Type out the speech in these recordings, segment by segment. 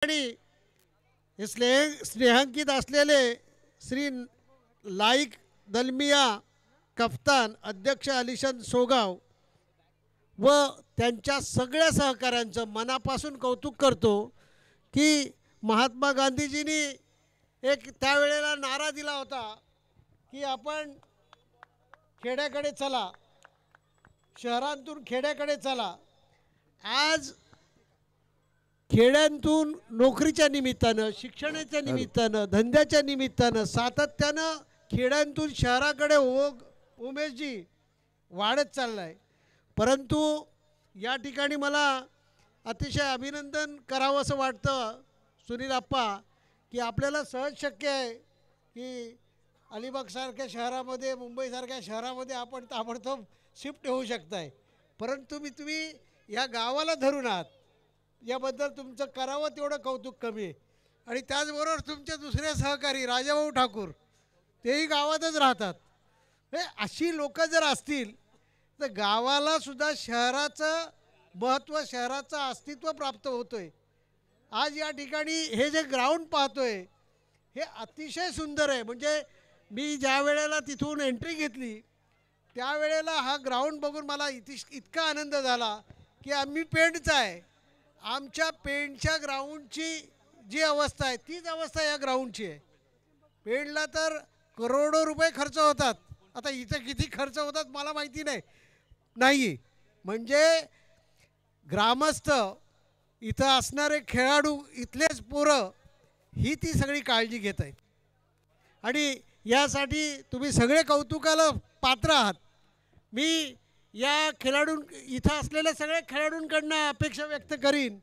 ठिकाणी हे स्नेहांकित असलेले श्री लाईक दलमिया कप्तान अध्यक्ष अलिशन सोगाव व त्यांच्या सगळ्या सहकाऱ्यांचं मनापासून कौतुक करतो की महात्मा गांधीजींनी एक त्यावेळेला नारा दिला होता की आपण खेड्याकडे चला, शहरांतून खेड्याकडे चला. आज खेड्यांतून नोकरीच्या निमित्तानं, शिक्षणाच्या निमित्तानं, धंद्याच्या निमित्तानं सातत्यानं खेड्यांतून शहराकडे उमेशजी वाढत चालला आहे. परंतु या ठिकाणी मला अतिशय अभिनंदन करावं असं वाटतं सुनील आप्पा की आपल्याला सहज शक्य आहे की अलिबागसारख्या शहरामध्ये, मुंबईसारख्या शहरामध्ये आपण ताबडतोब शिफ्ट होऊ शकताय. परंतु तुम्ही या गावाला धरून आहात, याबद्दल तुमचं करावं तेवढं कौतुक कमी आहे. आणि त्याचबरोबर तुमचे दुसरे सहकारी राजाभाऊ ठाकूर तेही गावातच राहतात. हे अशी लोक जर असतील तर गावाला सुद्धा शहराचं महत्त्व, शहराचं अस्तित्व प्राप्त होतोय. आज या ठिकाणी हे जे ग्राउंड पाहतोय हे अतिशय सुंदर आहे. म्हणजे मी ज्या वेळेला तिथून एंट्री घेतली त्यावेळेला हा ग्राउंड बघून मला इतका आनंद झाला की आम्ही पेंडचा आहे. आमच्या पेंडच्या ग्राउंडची जी अवस्था आहे तीच अवस्था या ग्राउंडची आहे. पेंडला तर करोडो रुपये खर्च होतात. आता इथं किती खर्च होतात मला माहिती नाही. म्हणजे ग्रामस्थ, इथं असणारे खेळाडू, इथलेच पोरं ही ती सगळी काळजी घेत आहेत. आणि यासाठी तुम्ही सगळे कौतुकाला पात्र आहात. मी या इथं असलेल्या सगळ्या खेळाडूंकडनं अपेक्षा व्यक्त करीन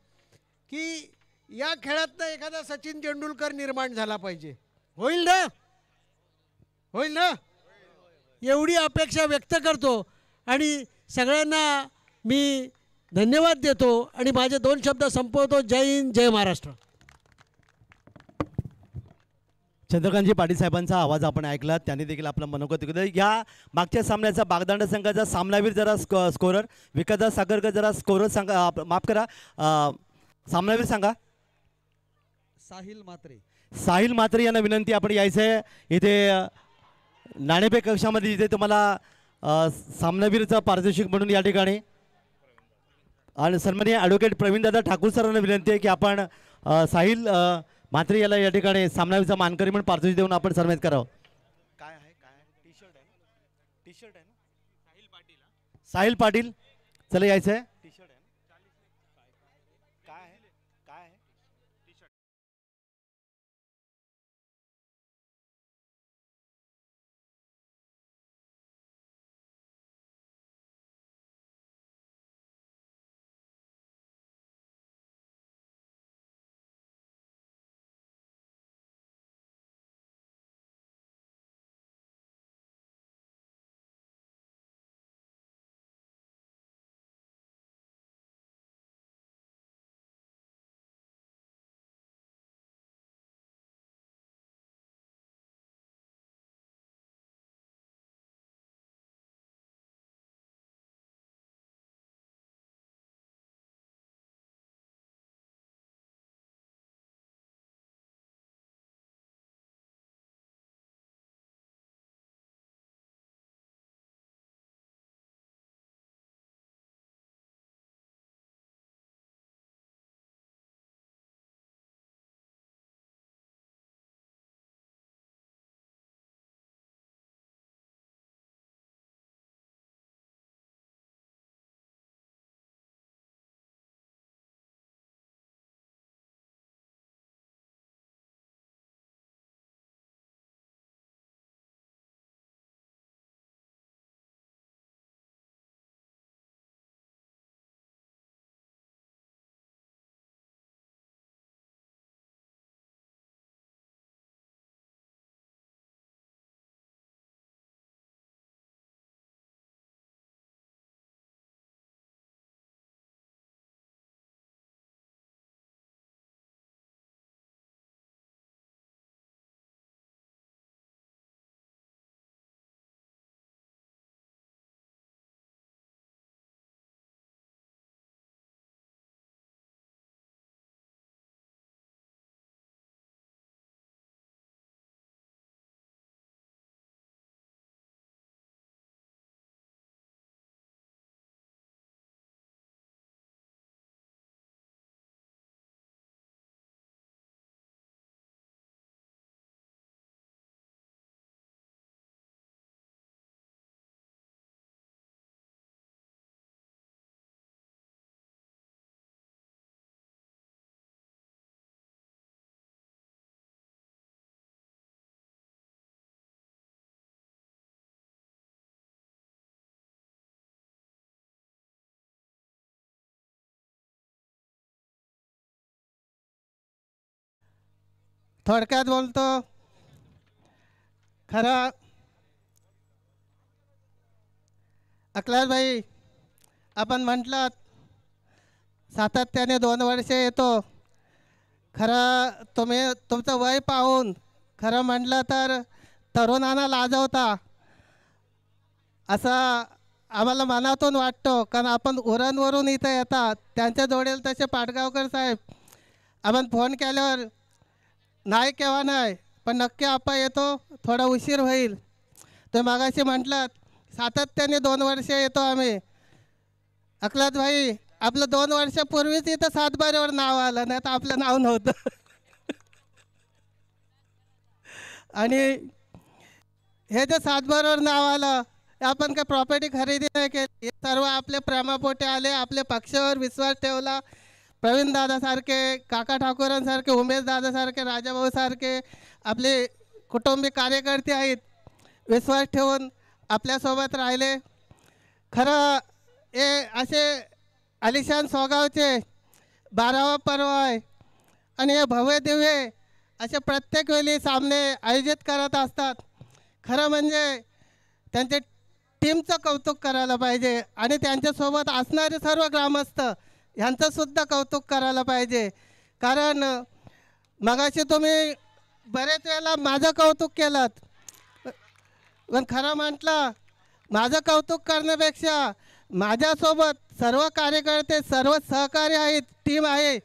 की या खेळातनं एखादा सचिन तेंडुलकर निर्माण झाला पाहिजे. होईल ना? होईल ना? एवढी अपेक्षा व्यक्त करतो आणि सगळ्यांना मी धन्यवाद देतो आणि माझे 2 शब्द संपवतो. जय हिंद, जय महाराष्ट्र. चंद्रकांतजी पाटील साहेबांचा आवाज आपण ऐकला, त्यांनी देखील आपलं मनोगत केलं. या मागच्या सामन्याचा बागदांड संघाचा सामनावीर जरा स्कोरर विकासदास सागरकर जरा स्कोरर सांगा, माफ करा, सामनावीर सांगा. साहिल मात्रे. साहिल मात्रे यांना विनंती, आपण यायचं आहे इथे नाणेफेक कक्षामध्ये, इथे तुम्हाला सामनावीरचा पारितोषिक म्हणून या ठिकाणी. आणि सन्माननीय ॲडव्होकेट प्रवीणदादा ठाकूर सरांना विनंती आहे की आपण साहिल मात्रे याला या ठिकाणी सामनावीरचा मानकरी म्हणून पारितोषिक देऊन आपण सन्मानित करावं. काय आहे टी शर्ट आहे ना, टी शर्ट आहे ना, साहिल पाटील चला यायचं आहे. थोडक्यात बोलतो. खरं अकलासभाई, आपण म्हटलं सातत्याने 2 वर्षे येतो. खरं तुम्ही तुमचं वय पाहून खरं म्हटलं तर तरुणांना लाजवता असं आम्हाला मनातून वाटतो. कारण आपण उरणवरून इथं येतात, त्यांच्या जोडेल तसे पाटगावकर साहेब आपण फोन केल्यावर नाही केव्हा नाही, पण नक्की आपण येतो. थोडा उशीर होईल. तर मागाशी म्हटलं सातत्याने 2 वर्षे येतो आम्ही. अकलात भाई, आपलं 2 वर्षापूर्वीच इथं सातबाऱ्यावर नाव आलं, नाही तर आपलं नाव नव्हतं. आणि हे जे सातबाऱ्यावर नाव आलं, आपण काय प्रॉपर्टी खरेदी नाही केली, सर्व आपले प्रेमापोटे आले, आपले पक्षावर विश्वास ठेवला. प्रवीण दादासारखे, काका ठाकूरांसारखे, उमेश दादासारखे, राजाभाऊसारखे आपले कुटुंबी कार्यकर्ते आहेत, विश्वास ठेवून आपल्यासोबत राहिले. खरं हे असे आलिशान सोगावचे 12वा पर्व आहे आणि हे भव्य दिव्य असे प्रत्येक वेळी सामने आयोजित करत असतात. खरं म्हणजे त्यांचे टीमचं कौतुक करायला पाहिजे आणि त्यांच्यासोबत असणारे सर्व ग्रामस्थ यांचंसुद्धा कौतुक करायला पाहिजे. कारण मगाशी तुम्ही बरेच वेळेला माझं कौतुक केलं, पण खरं म्हटलं माझं कौतुक करण्यापेक्षा माझ्यासोबत सर्व कार्यकर्ते, सर्व सहकारी आहेत, टीम आहे,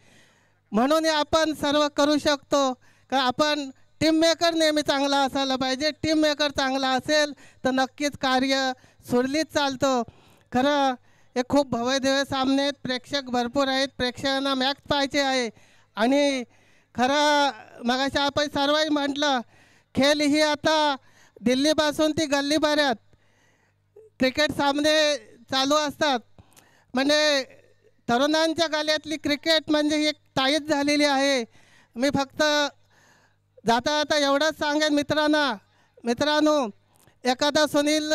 म्हणून आपण सर्व करू शकतो. कारण आपण टीम मेकर नेहमी चांगला असायला पाहिजे. टीम मेकर चांगला असेल तर नक्कीच कार्य सुरळीत चालतं. खरं हे खूप भव्यदिव्य सामने आहेत, प्रेक्षक भरपूर आहेत, प्रेक्षकांना मॅच पाहिजे आहे. आणि खरं मगाशी आपण सर्वही म्हटलं, खेळ ही आता दिल्लीपासून ती गल्लीपर्यंत क्रिकेट सामने चालू असतात. म्हणजे तरुणांच्या गळ्यातली क्रिकेट म्हणजे एक ताईत झालेली आहे. मी फक्त जाता जाता एवढंच सांगेन मित्रांनो, एखादा सुनील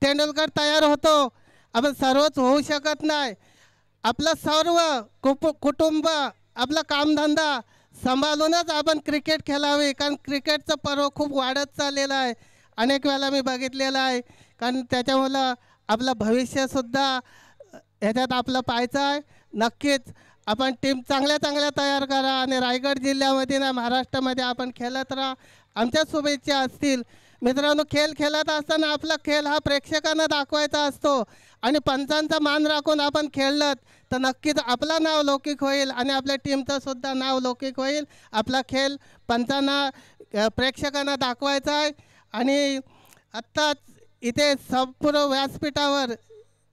तेंडुलकर तयार होतो, आपण सर्वच होऊ शकत नाही. आपलं सर्व कुटुंब, आपला कामधंदा सांभाळूनच आपण क्रिकेट खेळावे. कारण क्रिकेटचं पर्व खूप वाढत चाललेलं आहे. अनेक वेळेला मी बघितलेलं आहे. कारण त्याच्यामुळं आपलं भविष्यसुद्धा ह्याच्यात आपलं पाहायचं आहे. नक्कीच आपण टीम चांगल्या तयार करा आणि रायगड जिल्ह्यामध्ये ना महाराष्ट्रामध्ये आपण खेळत राहा. आमच्या शुभेच्छा असतील. मित्रांनो, खेळ खेळत असताना आपला खेळ हा प्रेक्षकांना दाखवायचा असतो आणि पंचांचा मान राखून आपण खेळलं तर नक्कीच आपलं नाव लौकिक होईल आणि आपल्या टीमचं सुद्धा नाव लौकिक होईल. आपला खेळ पंचांना, प्रेक्षकांना दाखवायचा आहे. आणि आत्ताच इथे संपूर्ण व्यासपीठावर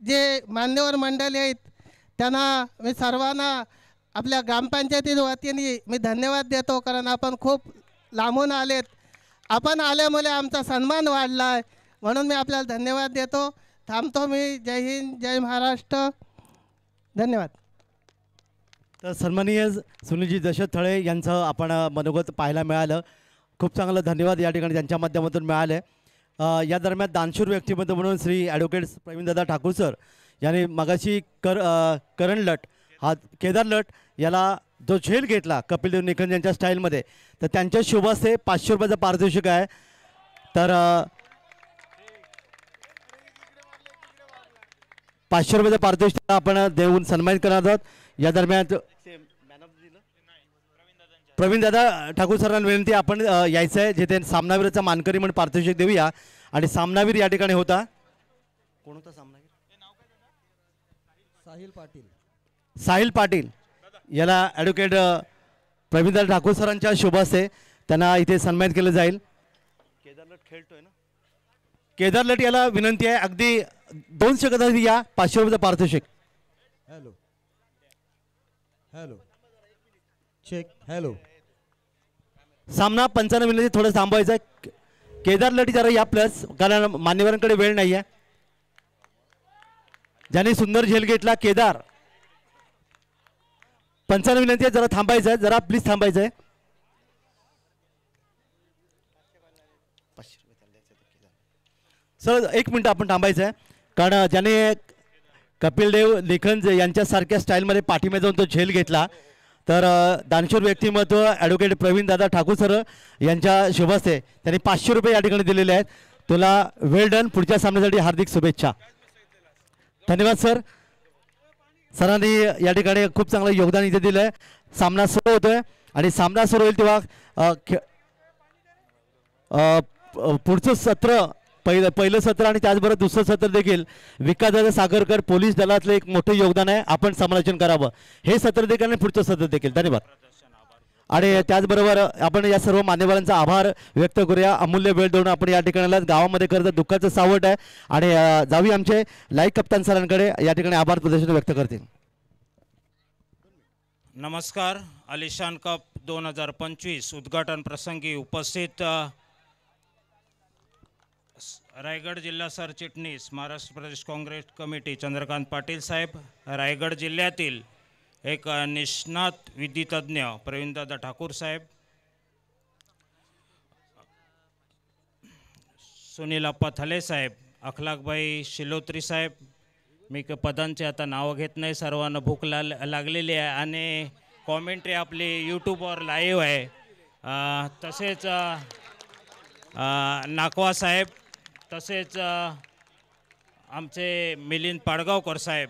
जे मान्यवर मंडळी आहेत त्यांना मी सर्वांना आपल्या ग्रामपंचायती वतीने मी धन्यवाद देतो. कारण आपण खूप लांबून आलेत, आपण आल्यामुळे आमचा सन्मान वाढला आहे, म्हणून मी आपल्याला धन्यवाद देतो. थांबतो मी. जय हिंद, जय महाराष्ट्र. धन्यवाद. तर सन्माननीय सुनीलजी दशरथ थळे यांचं आपण मनोगत पाहायला मिळालं. खूप चांगलं धन्यवाद या ठिकाणी त्यांच्या माध्यमातून मिळाले. या दरम्यान दानशूर व्यक्तिमत्व म्हणून श्री ॲडव्होकेट प्रवीणदादा ठाकूर सर यांनी मगाशी करण लट हा केदार लट याला जो झेल घेतला कपिलदेव निखंज यांच्या स्टाईलमध्ये, तर त्यांच्या शुभ हस्ते 500 रुपयाचं पारितोषिक आहे. तर 500 रुपयाचं पारितोषिक आपण देऊन सन्मानित करणार आहोत. या दरम्यान प्रवीणदादा ठाकूर सरांना विनंती, आपण यायचं आहे जिथे सामनावीराचा मानकरी म्हणून पारितोषिक देऊया. आणि सामनावीर या ठिकाणी होता, कोण होता सामनावीर? साहिल पाटील याला ॲडव्होकेट प्रवीणदादा ठाकूर सरांच्या शुभ हस्ते त्यांना इथे सन्मानित केलं जाईल. केदार लट खेळतोय ना, केदार लट याला विनंती आहे, अगदी 2 सेकंदात या 500 रुपयाचं पारितोषिक. Hello check. हॅलो, सामना 95 मिनिटे थोडं थांबवायचं आहे. केदार लट जरा या प्लस, कारण मान्यवरांकडे वेळ नाही आहे. ज्याने सुंदर झेल घेतला केदार, 95 विनंती आहे, जरा थांबायचं आहे, जरा प्लीज थांबायचं आहे. सर 1 मिनिट आपण थांबायचं आहे. कारण ज्याने कपिलदेव निखंज यांच्यासारख्या स्टाईलमध्ये पाठीमध्ये जाऊन तो झेल घेतला, तर दानशूर व्यक्तिमत्व ॲडव्होकेट प्रवीणदादा ठाकूर सर यांच्या शुभ हस्ते त्यांनी 500 रुपये या ठिकाणी दिलेले आहेत. तुला वेल डन. पुढच्या सामन्यासाठी हार्दिक शुभेच्छा. धन्यवाद सर. सरांनी या ठिकाणी खूप चांगलं योगदान इथे दिलं आहे. सामना सुरू होतोय आणि सामना सुरू होईल तेव्हा पुढचं सत्र पहिलं सत्र आणि त्याचबरोबर दुसरं सत्र देखील विकासदादा सागरकर पोलीस दलातलं एक मोठं योगदान आहे. आपण समालोचन करावं. हे सत्र देखील आणि पुढचं सत्र देखील. धन्यवाद. आणि त्याचबरोबर आपण या सर्व मान्यवरांचा आभार व्यक्त करूया. अमूल्य वेळ देऊन आपण या ठिकाणाला गावामध्ये खरं तर दुःखाचं सावट आहे. आणि जावी आमचे लाईक कप्तान सरांकडे या ठिकाणी आभार प्रदर्शन व्यक्त करतील. नमस्कार. आलिशान कप 2025 उद्घाटन प्रसंगी उपस्थित रायगड जिल्हा सरचिटणीस महाराष्ट्र प्रदेश काँग्रेस कमिटी चंद्रकांत पाटील साहेब, रायगड जिल्ह्यातील एक निष्णात विधितज्ञ प्रवीणदादा ठाकूर साहेब, सुनील अप्पा थले साहेब, अखलाकबाई शिलोत्री साहेब. मी पदांचे आता नावं घेत नाही. सर्वांना भूक लागलेली आहे आणि कॉमेंट्री आपली यूट्यूबवर लाईव्ह आहे. तसेच नाकवा साहेब, तसेच आमचे मिलिंद पाडगावकर साहेब,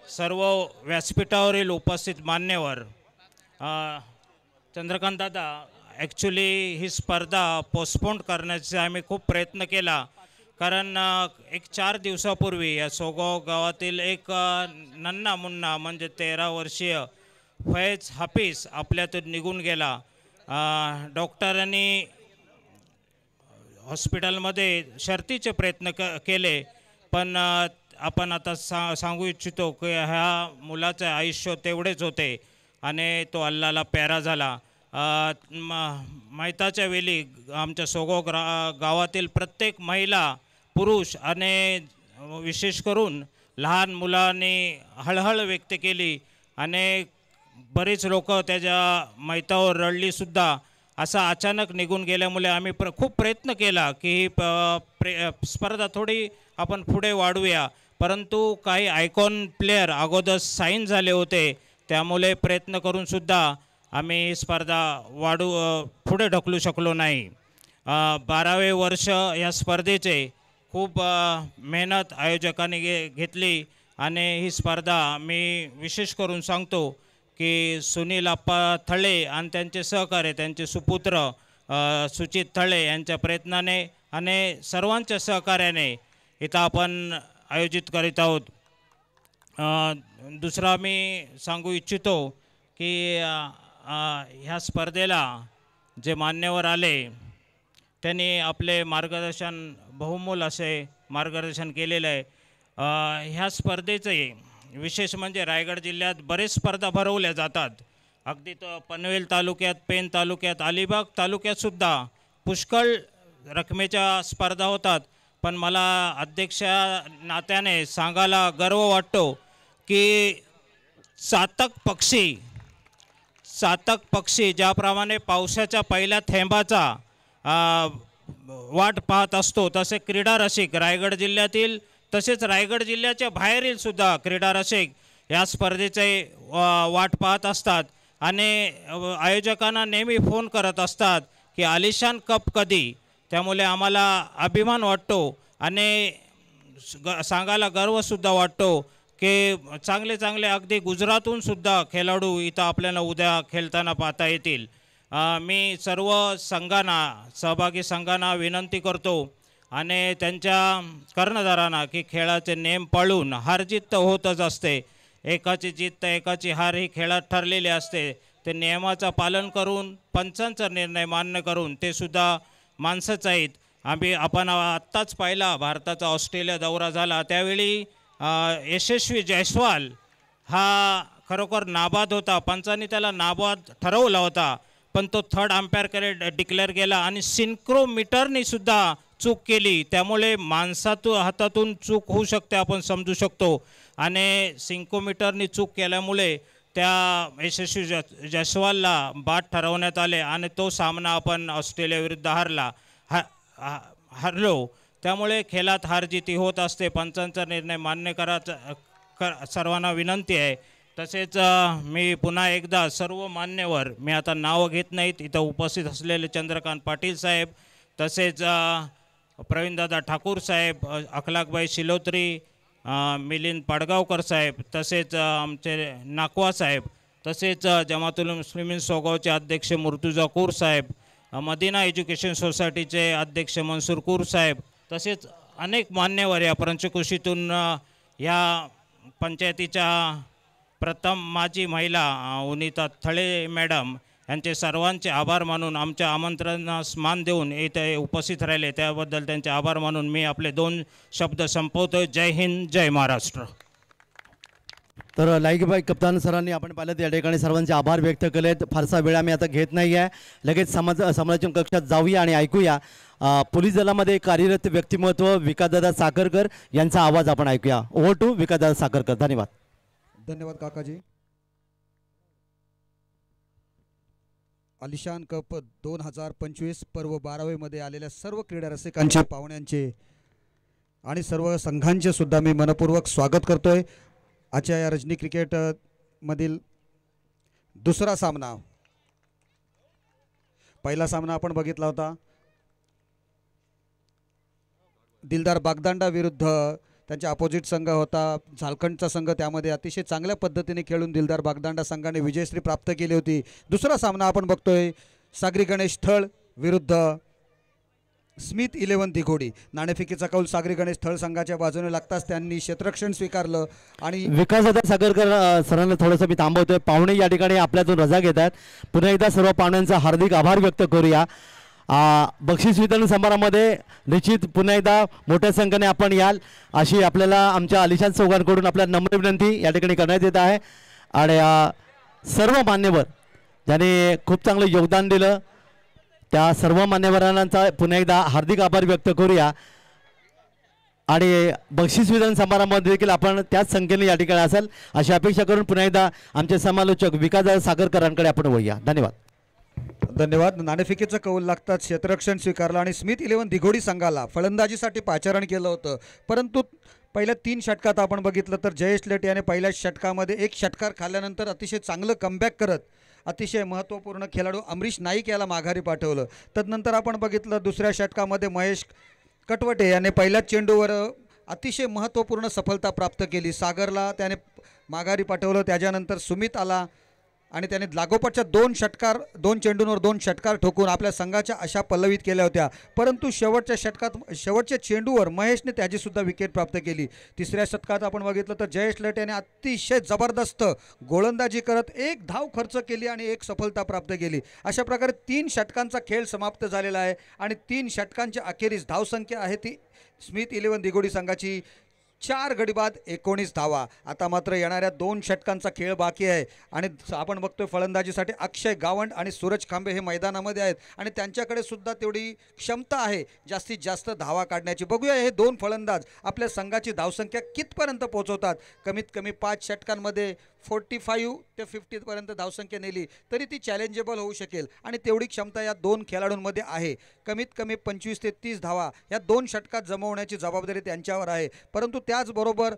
सर्व व्यासपीठावरील उपस्थित मान्यवर. चंद्रकांत दादा, ॲक्च्युली ही स्पर्धा पोस्टपोन करण्याचा आम्ही खूप प्रयत्न केला, कारण एक 4 दिवसापूर्वी या सोगाव गावातील एक नन्ना मुन्ना म्हणजे 13 वर्षीय फैज हाफिज आपल्यातून निघून गेला. डॉक्टरांनी हॉस्पिटलमध्ये शर्तीचे प्रयत्न केले, पण आपण आता सांगू इच्छितो की ह्या मुलाचं आयुष्य तेवढेच होते आणि तो अल्लाला प्यारा झाला. मैताच्या वेळी आमच्या सोगाव गावातील प्रत्येक महिला, पुरुष आणि विशेष करून लहान मुलांनी हळहळ व्यक्त केली आणि बरेच लोक त्याच्या मैतावर रडलीसुद्धा. असा अचानक निघून गेल्यामुळे आम्ही खूप प्रयत्न केला की ही स्पर्धा थोडी आपण पुढे वाढवूया, परंतु काही आयकॉन प्लेयर अगोदर साईन झाले होते, त्यामुळे प्रयत्न करूनसुद्धा आम्ही स्पर्धा पुढे ढकलू शकलो नाही. 12वे वर्ष या स्पर्धेचे खूप मेहनत आयोजकांनी घेतली आणि ही स्पर्धा मी विशेष करून सांगतो की सुनील अप्पा थळे आणि त्यांचे सहकारी, त्यांचे सुपुत्र सुचित थळे यांच्या प्रयत्नाने आणि सर्वांच्या सहकार्याने इथं आपण आयोजित करीत आहोत. दुसरा मी सांगू इच्छितो की ह्या स्पर्धेला जे मान्यवर आले त्यांनी आपले मार्गदर्शन, बहुमोल असे मार्गदर्शन केलेलं आहे. ह्या स्पर्धेचे विशेष म्हणजे रायगड जिल्ह्यात बरेच स्पर्धा भरवल्या जातात. अगदी पनवेल तालुक्यात, पेन तालुक्यात, अलिबाग तालुक्यातसुद्धा पुष्कळ रकमेच्या स्पर्धा होतात. पण मला अध्यक्षा नात्याने सांगायला गर्व वाटतो की चातक पक्षी ज्याप्रमाणे पावसाच्या पहिल्या थेंबाचा वाट पाहत असतो, तसे क्रीडा रसिक रायगड जिल्ह्यातील तसेच रायगड जिल्ह्याच्या बाहेरील सुद्धा क्रीडा रसिक या स्पर्धेचे वाट पाहत असतात आणि आयोजकांना नेहमी फोन करत असतात की आलिशान कप कधी. त्यामुळे आम्हाला अभिमान वाटतो आणि सांगायला गर्वसुद्धा वाटतो की चांगले चांगले अगदी गुजरातहून सुद्धा खेळाडू इथं आपल्याला उद्या खेळताना पाहता येतील. मी सर्व सहभागी संघांना विनंती करतो आणि त्यांच्या कर्णधारांना की खेळाचे नियम पाळून हार जीत तर होतच असते, एकाची जीत तर एकाची हार ही खेळात ठरलेली असते. ते नियमाचं पालन करून पंचांचा निर्णय मान्य करून ते सुद्धा माणसंच आहेत. आपण आत्ताच पाहिला भारताचा ऑस्ट्रेलिया दौरा झाला, त्यावेळी यशस्वी जयस्वाल हा खरोखर नाबाद होता. पंचांनी त्याला नाबाद ठरवला होता, पण तो थर्ड अंपायरकडे डिक्लेअर केला आणि सिंक्रोमीटरनी सुद्धा चूक केली. त्यामुळे हातातून चूक होऊ शकते, आपण समजू शकतो. आणि सिंक्रोमीटरनी चूक केल्यामुळे त्या यशस्वी जयस्वालला बाद ठरवण्यात आले आणि तो सामना आपण ऑस्ट्रेलियाविरुद्ध हरलो. त्यामुळे खेळात हारजिती होत असते. पंचांचा निर्णय मान्य करायचा सर्वांना विनंती आहे तसेच मी पुन्हा एकदा सर्व मान्यवर, मी आता नावं घेत नाहीत, इथं उपस्थित असलेले चंद्रकांत पाटील साहेब, तसेच प्रवीणदादा ठाकूर साहेब, अखलाकबाई शिलोत्री, मिलिंद पाडगावकर साहेब, तसेच आमचे नाकवा साहेब, तसेच जमातुल मुस्लिमीन सोगावचे अध्यक्ष मुर्तुजा कूर साहेब, मदिना एज्युकेशन सोसायटीचे अध्यक्ष मनसूर कूर साहेब, तसेच अनेक मान्यवर या पंचकृषीतून या पंचायतीच्या प्रथम माजी महिला उनिता थळे मॅडम यांचे सर्वांचे आभार मानून, आमच्या आमंत्रणास मान देऊन इथे उपस्थित राहिले त्याबद्दल त्यांचे आभार मानून मी आपले 2 शब्द संपवतो. जय हिंद, जय महाराष्ट्र. तर लाईकबाई कप्तान सरांनी आपण पाहिलं या ठिकाणी सर्वांचे आभार व्यक्त केलेत. फारसा वेळ आम्ही आता घेत नाही आहे, लगेच समालोचन कक्षात जाऊया आणि ऐकूया पोलीस दलामध्ये कार्यरत व्यक्तिमत्व विकासदादा साखरकर यांचा आवाज आपण ऐकूया. ओव्हर टू विकासदादा साखरकर. धन्यवाद. धन्यवाद काकाजी. आलिशान कप 2025 पर्व 12वे मध्ये आलेल्या सर्व क्रीडा रसिकांचे, पाहुण्यांचे आणि सर्व संघांचे सुद्धा मी मनपूर्वक स्वागत करतोय. आजच्या या रजनी क्रिकेट मधील दुसरा सामना, पहिला सामना आपण बघितला होता दिलदार बागदांडा विरुद्ध त्यांच्या अपोजिट संघ होता झारखंडचा संघ. त्यामध्ये अतिशय चांगल्या पद्धतीने खेळून दिलदार बागदांडा संघाने विजयश्री प्राप्त केली होती. दुसरा सामना आपण बघतोय सागरी गणेश थळ विरुद्ध स्मिथ 11 दिघोडी. नाणेफेकीचा कौल सागरी गणेश थळ संघाच्या बाजूने लागताच त्यांनी क्षेत्ररक्षण स्वीकारलं आणि विकासदादा साखरकर सरांना थोडंसं मी थांबवतोय. पाहुणे या ठिकाणी आपल्यातून रजा घेत आहेत. पुन्हा एकदा सर्व पाहुण्यांचा हार्दिक आभार व्यक्त करूया. बक्षीस वितरण समारंभामध्ये निश्चित पुन्हा एकदा मोठ्या संख्येने आपण याल अशी आपल्याला आमच्या आलिशान चौघांकडून आपल्याला नम्र विनंती या ठिकाणी करण्यात येत आहे. आणि सर्व मान्यवर ज्याने खूप चांगलं योगदान दिलं त्या सर्व मान्यवरांचा पुन्हा एकदा हार्दिक आभार व्यक्त करूया. आणि बक्षीस वितरण समारंभामध्ये देखील आपण त्याच संख्येने या ठिकाणी असेल अशी अपेक्षा करून पुन्हा एकदा आमचे समालोचक विकासदादा साखरकरांकडे आपण वळूया. धन्यवाद. धन्यवाद. नाणेफेकीचं कौल लागतात क्षेत्ररक्षण स्वीकारलं आणि स्मिथ 11 दिघोडी संघाला फलंदाजीसाठी पाचारण केलं होतं. परंतु पहिल्या 3 षटकात आपण बघितलं तर जयेश लेट याने पहिल्या षटकामध्ये 1 षटकार खाल्ल्यानंतर अतिशय चांगलं कमबॅक करत अतिशय महत्त्वपूर्ण खेळाडू अमरीश नाईक याला माघारी पाठवलं. तदनंतर आपण बघितलं दुसऱ्या षटकामध्ये महेश कटवटे याने पहिल्याच चेंडूवर अतिशय महत्त्वपूर्ण सफलता प्राप्त केली. सागरला त्याने माघारी पाठवलं. त्याच्यानंतर सुमित आला आणि त्याने लागोपाठच्या 2 चेंडूंवर 2 षटकार ठोकून आपल्या संघाच्या आशा पल्लवित केल्या होत्या. परंतु शेवटच्या चेंडूवर महेशने त्याचीसुद्धा विकेट प्राप्त केली. तिसऱ्या षटकात आपण बघितलं तर जयेश लेट याने अतिशय जबरदस्त गोलंदाजी करत 1 धाव खर्च केली आणि 1 सफलता प्राप्त केली. अशा प्रकारे 3 षटकांचा खेळ समाप्त झालेला आहे आणि 3 षटकांच्या अखेरीस धावसंख्या आहे ती स्मिथ 11 दिघोडी संघाची 4 गडी बाद 19 धावा. आता मात्र येणाऱ्या 2 षटकांचा खेळ बाकी आहे आणि आपण बघतोय फलंदाजीसाठी अक्षय गावंड आणि सूरज खांबे हे मैदानामध्ये आहेत आणि त्यांच्याकडे सुद्धा तेवढी क्षमता आहे जास्तीत जास्त धावा काढण्याची. बघूया हे 2 फलंदाज आपल्या संघाची धावसंख्या कितपर्यंत पोहोचवतात. कमीत कमी 5 षटकांमध्ये 45 ते 50 पर्यंत धावसंख्या नेली तरी ती चॅलेंजेबल होऊ शकेल आणि तेवढी क्षमता या 2 खेळाडूंमध्ये आहे. कमीत कमी 25 ते 30 धावा या 2 षटकात जमवण्याची जबाबदारी त्यांच्यावर आहे. परंतु त्याचबरोबर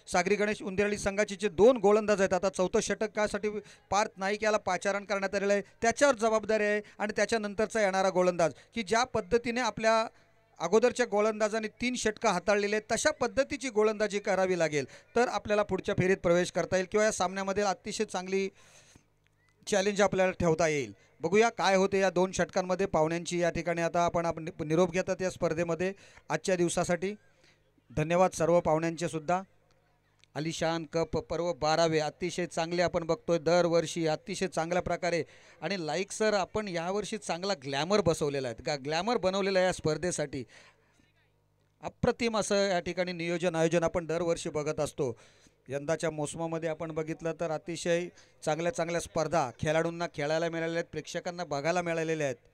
सागरी गणेश उंदेरळी संघाचे जे 2 गोलंदाज आहेत, आता 4थं षटकासाठी पार्थ नाईक याला पाचारण करण्यात आलेलं आहे, त्याच्यावर जबाबदारी आहे आणि त्याच्यानंतरचा येणारा गोलंदाज की ज्या पद्धतीने आपल्या अगोदरच्या गोलंदाजांनी 3 षटकं हाताळलेले आहेत तशा पद्धतीची गोलंदाजी करावी लागेल तर आपल्याला पुढच्या फेरीत प्रवेश करता येईल किंवा या सामन्यामध्ये अतिशय चांगली चॅलेंज आपल्याला ठेवता येईल. बघूया काय होते या 2 षटकांमध्ये. पाहुण्यांची या ठिकाणी आता आपण निरोप घेतात या स्पर्धेमध्ये आजच्या दिवसासाठी. धन्यवाद सर्व पाहुण्यांचे सुद्धा. आलिशान कप पर्व 12वे अतिशय चांगले आपण बघतोय दरवर्षी अतिशय चांगल्या प्रकारे. आणि लाईक सर आपण यावर्षी चांगला ग्लॅमर बसवलेला आहे, ग्लॅमर बनवलेला आहे या स्पर्धेसाठी. अप्रतिम असं या ठिकाणी आयोजन आपण दरवर्षी बघत असतो. यंदाच्या मोसमामध्ये आपण बघितलं तर अतिशय चांगल्या स्पर्धा खेळाडूंना खेळायला मिळालेल्या आहेत, प्रेक्षकांना बघायला मिळालेल्या आहेत.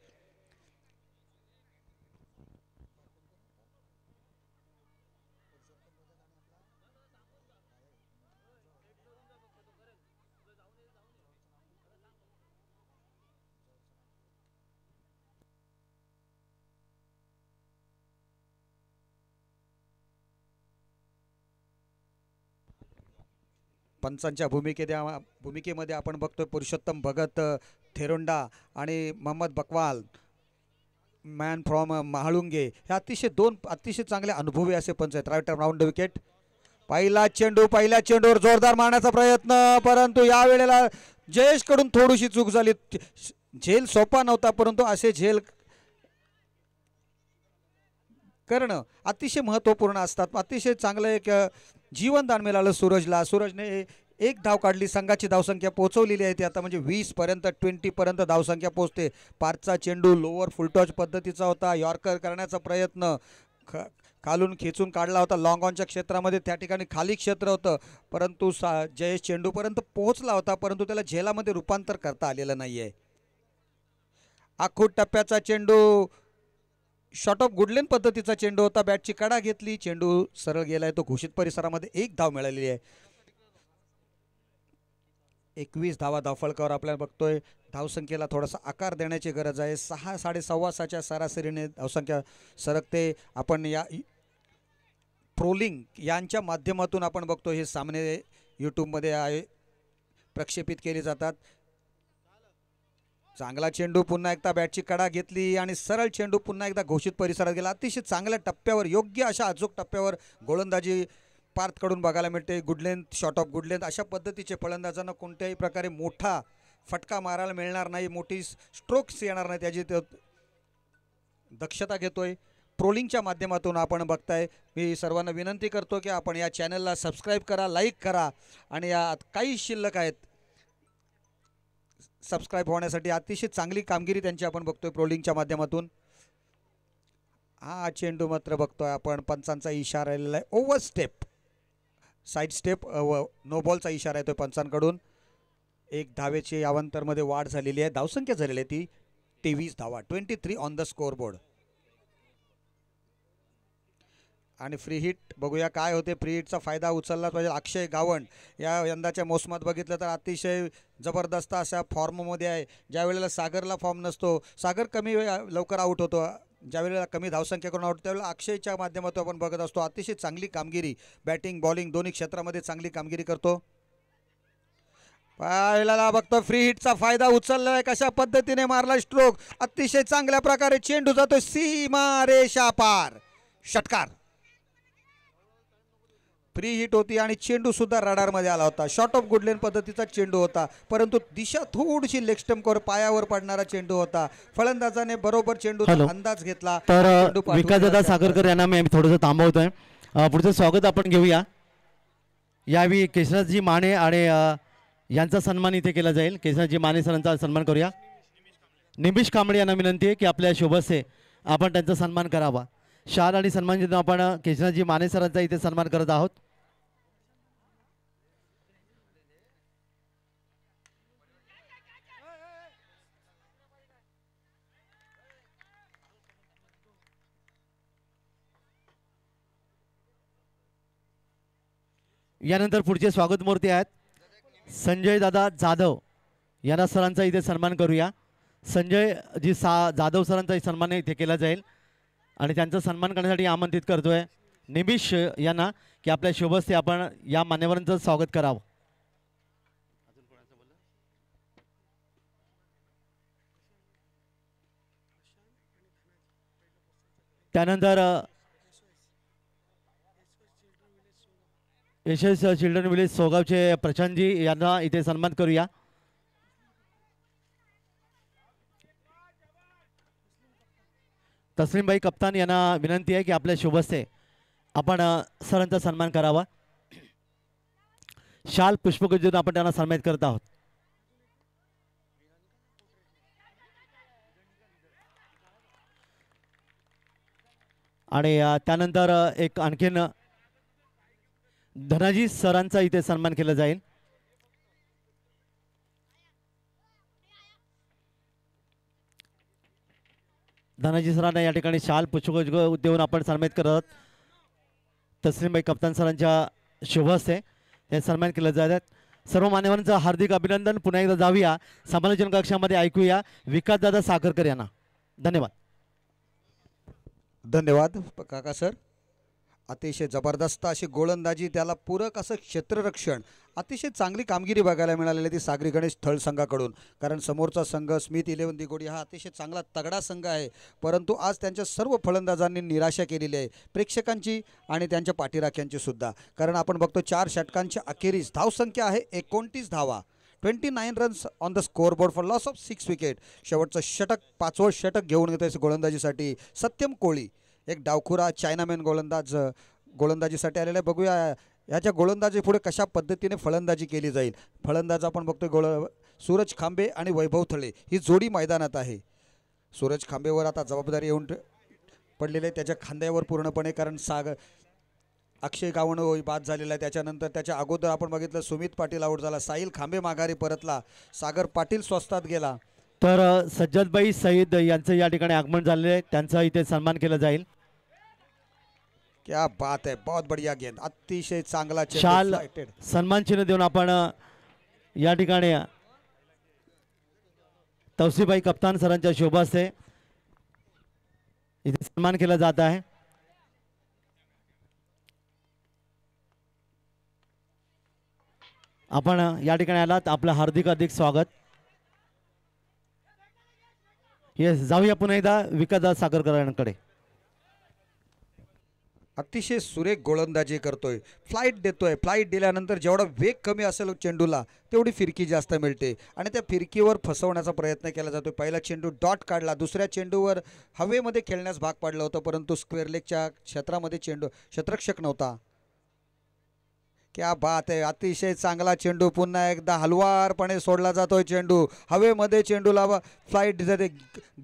पंचांच्या भूमिकेमध्ये आपण बघतोय पुरुषोत्तम भगत थेरोंडा आणि मोहम्मद बकवाल मॅन फ्रॉम महाळुंगे हे दोन अतिशय चांगले अनुभवी असे पंच आहेत. Right round wicket. पहिल्या चेंडूवर जोरदार मारण्याचा प्रयत्न, परंतु या वेळेला जयेश कडून थोडीशी चूक झाली. झेल सोपा नव्हता, परंतु असे झेल करणं अतिशय महत्त्वपूर्ण असतात. अतिशय चांगलं एक जीवनदान मिळालं सूरजला. सूरजने एक धाव काढली. संघाची धावसंख्या पोहोचवलेली आहे ती आता म्हणजे 20 पर्यंत 20 पर्यंत धावसंख्या पोहोचते. पारचा चेंडू लोअर फुलटॉच पद्धतीचा होता. यॉर्कर करण्याचा प्रयत्न खालून खेचून काढला होता. लॉंग ऑनच्या क्षेत्रामध्ये त्या ठिकाणी खाली क्षेत्र होतं, परंतु जयेश चेंडूपर्यंत पोहोचला होता, परंतु त्याला झेलामध्ये रूपांतर करता आलेलं नाही आहे. आखूड टप्प्याचा चेंडू शॉर्ट ऑफ गुडलेन पद्धतीचा चेंडू होता. बॅटची कडा घेतली, चेंडू सरळ गेलाय तो घोषित परिसरामध्ये. एक धाव मिळालेली आहे. 21 धावा धावफलकावर आपल्याला बघतोय. धावसंख्येला थोडासा आकार देण्याची गरज आहे. 6-6.5च्या सरासरीने धावसंख्या सरकते. आपण या ट्रोलिंग यांच्या माध्यमातून आपण बघतो हे सामने यूट्यूबमध्ये प्रक्षेपित केले जातात. चांगला चेंडू पुन्हा एकदा बॅटची कडा घेतली आणि सरळ चेंडू पुन्हा एकदा घोषित परिसरात गेला. अतिशय चांगल्या टप्प्यावर, योग्य अशा अचूक टप्प्यावर गोलंदाजी पार्थकडून बघायला मिळते. गुडलेंथ, शॉर्ट ऑफ गुडलेंथ अशा पद्धतीचे फलंदाजांना कोणत्याही प्रकारे मोठा फटका मारायला मिळणार नाही, मोठी स्ट्रोक्स येणार नाही, त्याची दक्षता घेतोय. ट्रोलिंगच्या माध्यमातून आपण बघताय. मी सर्वांना विनंती करतो की आपण या चॅनलला सबस्क्राईब करा, लाईक करा आणि या काही शिल्लक आहेत सबस्क्राईब होण्यासाठी. अतिशय चांगली कामगिरी त्यांची आपण बघतोय ट्रोलिंगच्या माध्यमातून. हा चेंडू मात्र बघतोय आपण पंचांचा इशारा आलेला आहे. Over step, side step, no बॉलचा इशारा येतोय पंचांकडून. एक धावेची अवांतरमध्ये वाढ झालेली आहे. धावसंख्या झालेली आहे ती 23 धावा, 23 ऑन द स्कोअर बोर्ड. आणि फ्री हिट बघूया काय होते. फ्री हिटचा फायदा उचलला पाहिजे. अक्षय गावंड या यंदाच्या मोसमात बघितलं तर अतिशय जबरदस्त अशा फॉर्ममध्ये आहे. ज्या वेळेला सागरला फॉर्म नसतो, सागर कमी लवकर आऊट होतो, ज्या वेळेला कमी धावसंख्या करून आऊट, त्यावेळेला अक्षयच्या माध्यमातून आपण बघत असतो. अतिशय चांगली कामगिरी, बॅटिंग बॉलिंग दोन्ही क्षेत्रामध्ये चांगली कामगिरी करतो. पहिल्याला बघतो फ्री हिटचा फायदा उचललाय, कशा पद्धतीने मारला स्ट्रोक. अतिशय चांगल्या प्रकारे चेंडू जातो सीमा रेषा पार. षटकार. फ्री हिट होती आणि चेंडू सुद्धा रडारमध्ये आला होता. शॉर्ट ऑफ गुडलेन पद्धतीचा चेंडू होता, परंतु दिशा थोडीशी लेग स्टंपवर पायावर पडणारा चेंडू होता. फलंदाजाने बरोबर चेंडूचा अंदाज घेतला. तर विकासदादा सागरकर यांना मी थोडंसं थांबवतोय. पुढचं स्वागत आपण घेऊया. यावेळी केशराजी माने आणि यांचा सन्मान इथे केला जाईल. केशराजी माने सरांचा सन्मान करूया. निमिष कांबळे यांना विनंती आहे की आपल्या शुभसे आपण त्यांचा सन्मान करावा. शाल आणि सन्मान देऊन आपण केशराजी माने सरांचा इथे सन्मान करत आहोत. यानंतर पुढचे स्वागत मूर्ती आहेत संजय दादा जाधव यांना सरांचा इथे सन्मान करूया. संजय जी जाधव सरांचा सन्मान इथे केला जाईल आणि त्यांचा सन्मान करण्यासाठी आमंत्रित करतोय निमिष यांना की आपल्या शुभस्ते आपण या मान्यवरांचं स्वागत करावं. त्यानंतर यशस चिल्ड्रन विलेज सोगावचे प्रशांतजी यांना इथे सन्मान करूया. तस्लीमबाई कप्तान यांना विनंती आहे की आपल्या शुभस्ते आपण सरांचा सन्मान करावा. शाल पुष्पगुच्छ देऊन आपण त्यांना सन्मानित करत आहोत. आणि त्यानंतर एक आणखीन धनाजी सरांचा इथे सन्मान केला जाईल. धनाजी सरांना या ठिकाणी शाल पुष्पगुच्छ देऊन आपण सन्मानित करत. तस्लीमबाई कप्तान सरांच्या शुभ हस्ते हे सन्मान केलं जातात. सर्व मान्यवरांचं हार्दिक अभिनंदन. पुन्हा एकदा जाऊया समालोचन कक्षामध्ये, ऐकूया विकासदादा साखरकर यांना. धन्यवाद. धन्यवाद काका सर. अतिशय जबरदस्त अशी गोलंदाजी, त्याला पूरक असं क्षेत्ररक्षण, अतिशय चांगली कामगिरी बघायला मिळालेली ती सागरी गणेश थळ संघाकडून. कारण समोरचा संघ स्मिथ 11 दिघोडी हा अतिशय चांगला तगडा संघ आहे, परंतु आज त्यांच्या सर्व फलंदाजांनी निराशा केलेली आहे, प्रेक्षकांची आणि त्यांच्या पाठीराख्यांची सुद्धा. कारण आपण बघतो 4 षटकांच्या अखेरीस धावसंख्या आहे 29 धावा, 29 runs on the scoreboard for loss of 6 wicket. शेवटचं षटक 5वं षटक घेऊन येत आहे गोलंदाजीसाठी सत्यम कोळी, एक डावखुरा चायनामॅन गोलंदाजीसाठी आलेला आहे. बघूया ह्याच्या गोलंदाजी पुढे कशा पद्धतीने फलंदाजी केली जाईल. फलंदाज आपण बघतोय सूरज खांबे आणि वैभव थळे ही जोडी मैदानात आहे. सूरज खांबेवर आता जबाबदारी येऊन पडलेली आहे त्याच्या खांद्यावर पूर्णपणे, कारण अक्षय गावण बाद झालेला आहे. त्याच्यानंतर त्याच्या अगोदर आपण बघितलं सुमित पाटील आऊट झाला, साहिल खांबे माघारी परतला, सागर पाटील स्वस्तात गेला. तर सज्जदभाई सईद यांचं या ठिकाणी आगमन झालेलं आहे, त्यांचा इथे सन्मान केला जाईल. क्या बात है, बहुत बढ़िया गेंद, अतिशय चांगला शाल सन्मान चिन्ह देऊन आपण या ठिकाणी तौसीफभाई कप्तान सरांच्या शोभास्ते इथे सन्मान केला जात आहे. आपण या ठिकाणी आलात, आपलं हार्दिक स्वागत. येस, जाऊया पुन्हा एकदा विकासदास सागरकरांकडे. अतिशय सुरेख गोलंदाजी करतोय, फ्लाईट देतोय. फ्लाईट दिल्यानंतर जेवढा वेग कमी असेल चेंडूला तेवढी फिरकी जास्त मिळते आणि त्या फिरकीवर फसवण्याचा प्रयत्न केला जातो. पहिला चेंडू डॉट काढला, दुसऱ्या चेंडूवर हवेमध्ये खेळण्यास भाग पाडलं होतं, परंतु स्क्वेअर लेगच्या क्षेत्रामध्ये क्षेत्ररक्षक नव्हता. क्या बात आहे, अतिशय चांगला चेंडू, पुन्हा एकदा हलवारपणे सोडला जातोय चेंडू हवेमध्ये. चेंडूला फ्लाईट जाते,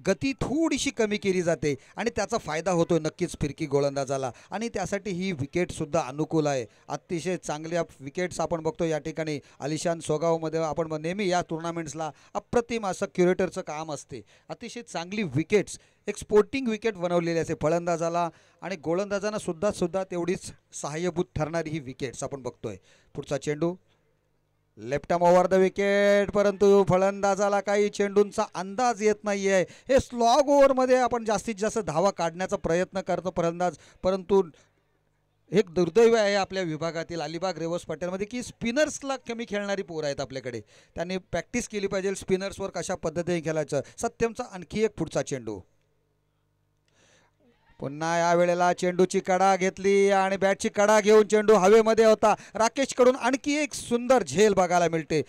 गती थोडीशी कमी केली जाते आणि त्याचा फायदा होतो नक्कीच फिरकी गोलंदाजाला, आणि त्यासाठी ही विकेटसुद्धा अनुकूल आहे. अतिशय चांगल्या विकेट्स आपण बघतो या ठिकाणी. आलिशान सोगावमध्ये आपण नेहमी या टुर्नामेंट्सला अप्रतिम असं क्युरेटरचं काम असते. अतिशय चांगली विकेट्स, एक स्पोर्टिंग विकेट बनवलेली असते फलंदाजाला आणि गोलंदाजांना सुद्धा तेवढीच सहाय्यभूत ठरणारी ही विकेट्स आपण बघतोय. पुढचा चेंडू left arm over the wicket, परंतु फलंदाजाला काही चेंडूंचा अंदाज येत नाही आहे. हे स्लॉग ओव्हरमध्ये आपण जास्तीत जास्त धावा काढण्याचा प्रयत्न करतो फलंदाज, परंतु एक दुर्दैव आहे आपल्या विभागातील अलिबाग रेवस पट्ट्यामध्ये की स्पिनर्सला कमी खेळणारी पोरं आहेत आपल्याकडे. त्यांनी प्रॅक्टिस केली पाहिजे स्पिनर्सवर कशा पद्धतीने खेळायचं. सत्यमचा आणखी एक पुढचा चेंडू, पुन्हा यावेळेला चेंडूची कडा घेतली आणि बॅटची कडा घेऊन चेंडू हवेमध्ये होता. राकेशकडून आणखी एक सुंदर झेल बघायला मिळते.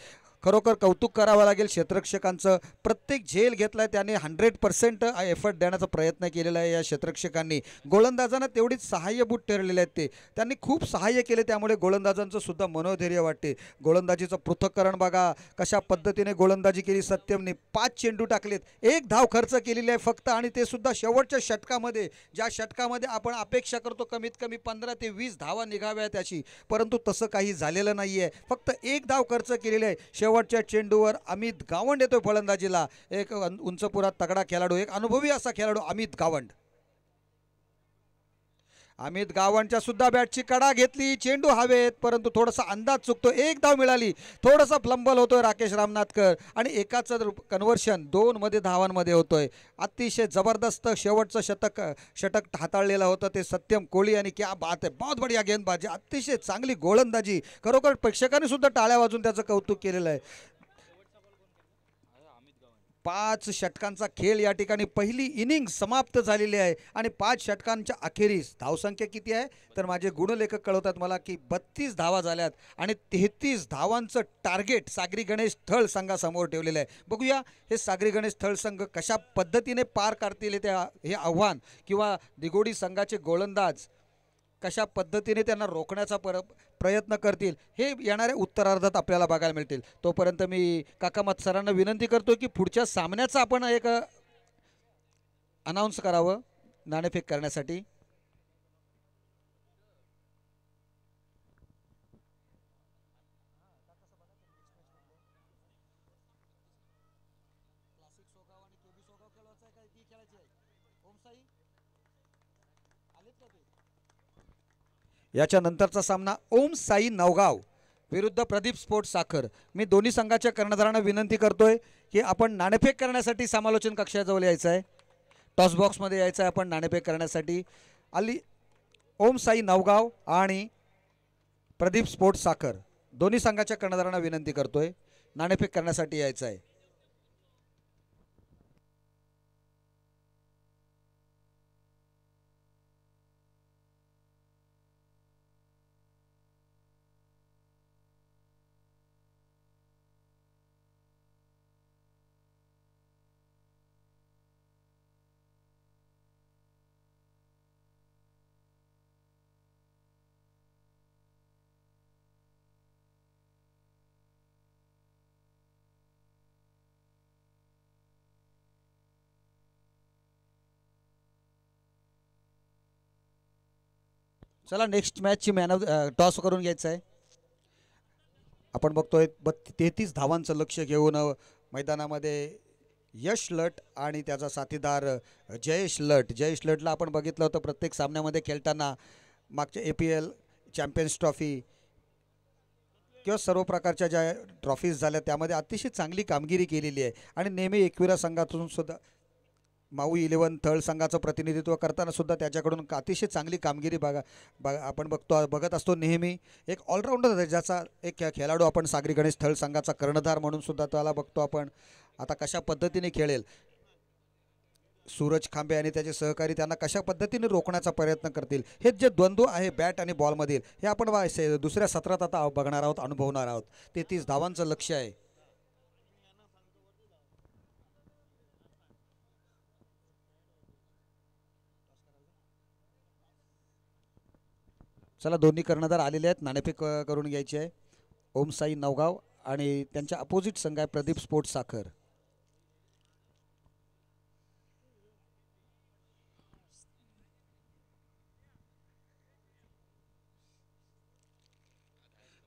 खरोखर कौतुक करावं लागेल क्षेत्ररक्षकांचं. प्रत्येक झेल घेतलाय त्याने, 100% एफर्ट देण्याचा प्रयत्न केलेला आहे या क्षेत्ररक्षकांनी. गोलंदाजांना तेवढीच सहाय्यभूत ठरलेले आहेत त्यांनी खूप सहाय्य केले, त्यामुळे गोलंदाजांचं सुद्धा मनोधैर्य वाटते. गोलंदाजीचं पृथक्करण बघा कशा पद्धतीने गोलंदाजी केली सत्यमने. 5 चेंडू टाकलेत, 1 धाव खर्च केलेली आहे फक्त, आणि ते सुद्धा शेवटच्या षटकामध्ये, ज्या षटकामध्ये आपण अपेक्षा करतो कमीत कमी 15 ते 20 धावा निघाव्या त्याची, परंतु तसं काही झालेलं नाही आहे. फक्त 1 धाव खर्च केलेली आहे. शेवटच्या चेंडूवर अमित गावंड येतोय फलंदाजीला, एक उंचपुरात तगडा खेळाडू, एक अनुभवी असा खेळाडू अमित गावंड. अमित गावंडच्या सुद्धा बॅटची कडा घेतली, चेंडू हवेत, परंतु थोडासा अंदाज चुकतो. 1 धाव मिळाली, थोडासा फ्लंबल होतोय राकेश रामनाथकर आणि एकाचं कन्व्हर्शन 2 मध्ये धावांमध्ये होतोय. अतिशय जबरदस्त शेवटचं षटक हाताळलेलं होतं ते सत्यम कोळी, आणि क्या बात आहे, बहुत बढिया गेंदबाजी, अतिशय चांगली गोलंदाजी. खरोखर प्रेक्षकांनी सुद्धा टाळ्या वाजून त्याचं कौतुक केलेलं आहे. 5 षटकांचा खेळ या ठिकाणी पहिली इनिंग समाप्त झालेली आहे आणि 5 षटकांच्या अखेरीस धावसंख्या किती आहे तर माझे गुणलेखक कळवतात मला की 32 धावा झाल्यात आणि 33 धावांचं टार्गेट सागरी गणेश थळ संघासमोर ठेवलेलं आहे. बघूया हे सागरी गणेश थळ संघ कशा पद्धतीने पार काढतील हे आव्हान, किंवा दिघोडी संघाचे गोलंदाज कशा पद्धतीने त्यांना रोखण्याचा प्रयत्न करतील, हे येणाऱ्या उत्तरार्धात आपल्याला बघायला मिळतील. तोपर्यंत मी काकामत सरांना विनंती करतो की पुढच्या सामन्याचं आपण एक अनाऊन्स करावं नाणेफेक करण्यासाठी. याच्या नंतरचा सामना ओम साई नवगाव विरुद्ध प्रदीप स्पोर्ट्स साखर. मी दोन्ही संघाच्या कर्णधारांना विनंती करतोय की आपण नाणेफेक करण्यासाठी समालोचन कक्षाजवळ यायचं आहे, टॉस बॉक्समध्ये यायचं आहे आपण नाणेफेक करण्यासाठी. ओम साई नवगाव आणि प्रदीप स्पोर्ट्स साखर दोन्ही संघाच्या कर्णधारांना विनंती करतोय नाणेफेक करण्यासाठी यायचं आहे. चला नेक्स्ट मॅचची मॅन ऑफ टॉस करून घ्यायचं आहे. आपण बघतोय 33 धावांचं लक्ष घेऊन मैदानामध्ये यश लट आणि त्याचा साथीदार जयेश लटला आपण बघितलं होतं प्रत्येक सामन्यामध्ये खेळताना मागच्या APL चॅम्पियन्स ट्रॉफी किंवा सर्व प्रकारच्या ज्या ट्रॉफीज झाल्या त्यामध्ये अतिशय चांगली कामगिरी केलेली आहे आणि नेहमी एकविरा संघातून सुद्धा माऊ 11 थळ संघाचं प्रतिनिधित्व करताना सुद्धा त्याच्याकडून अतिशय चांगली कामगिरी आपण बघत असतो नेहमी. एक ऑलराऊंडर ज्याचा एक खेळाडू आपण सागरी गणेश थळ संघाचा कर्णधार म्हणून सुद्धा त्याला बघतो आपण. आता कशा पद्धतीने खेळेल सूरज खांबे आणि त्याचे सहकारी त्यांना कशा पद्धतीने रोखण्याचा प्रयत्न करतील हे जे द्वंद्व आहे बॅट आणि बॉलमधील हे आपण दुसऱ्या सत्रात आता बघणार आहोत अनुभवणार आहोत. 33 धावांचं लक्ष आहे. चला दोन्ही कर्णधार आलेले आहेत. नाणेफेक करून घ्यायची आहे. ओम साई नवगाव आणि त्यांच्या अपोजिट संघ आहे प्रदीप स्पोर्ट्स साखर.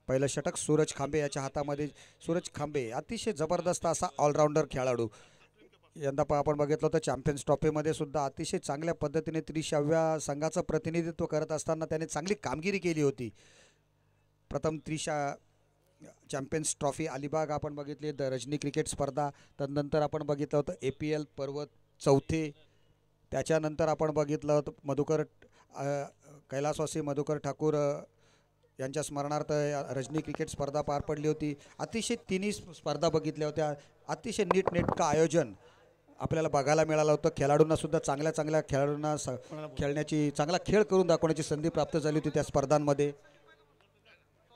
पहिलं षटक सूरज खांबे याच्या हातामध्ये. सूरज खांबे अतिशय जबरदस्त असा ऑलराऊंडर खेळाडू. यंदा आपण बघितलं होतं चॅम्पियन्स ट्रॉफीमध्ये सुद्धा अतिशय चांगल्या पद्धतीने 30व्या संघाचं प्रतिनिधित्व करत असताना त्याने चांगली कामगिरी केली होती. प्रथम 30 चॅम्पियन्स ट्रॉफी अलिबाग आपण बघितली, रजनी क्रिकेट स्पर्धा, तदनंतर आपण बघितलं होतं APL पर्वत चौथे, त्याच्यानंतर आपण बघितलं होतं कैलासवासी मधुकर ठाकूर यांच्या स्मरणार्थ रजनी क्रिकेट स्पर्धा पार पडली होती. अतिशय तिन्ही स्पर्धा बघितल्या होत्या. अतिशय नीटनेटकं आयोजन आपल्याला बघायला मिळालं होतं. खेळाडूंना सुद्धा चांगल्या खेळाडूंना खेळण्याची चांगला खेळ करून दाखवण्याची संधी प्राप्त झाली होती त्या स्पर्धांमध्ये.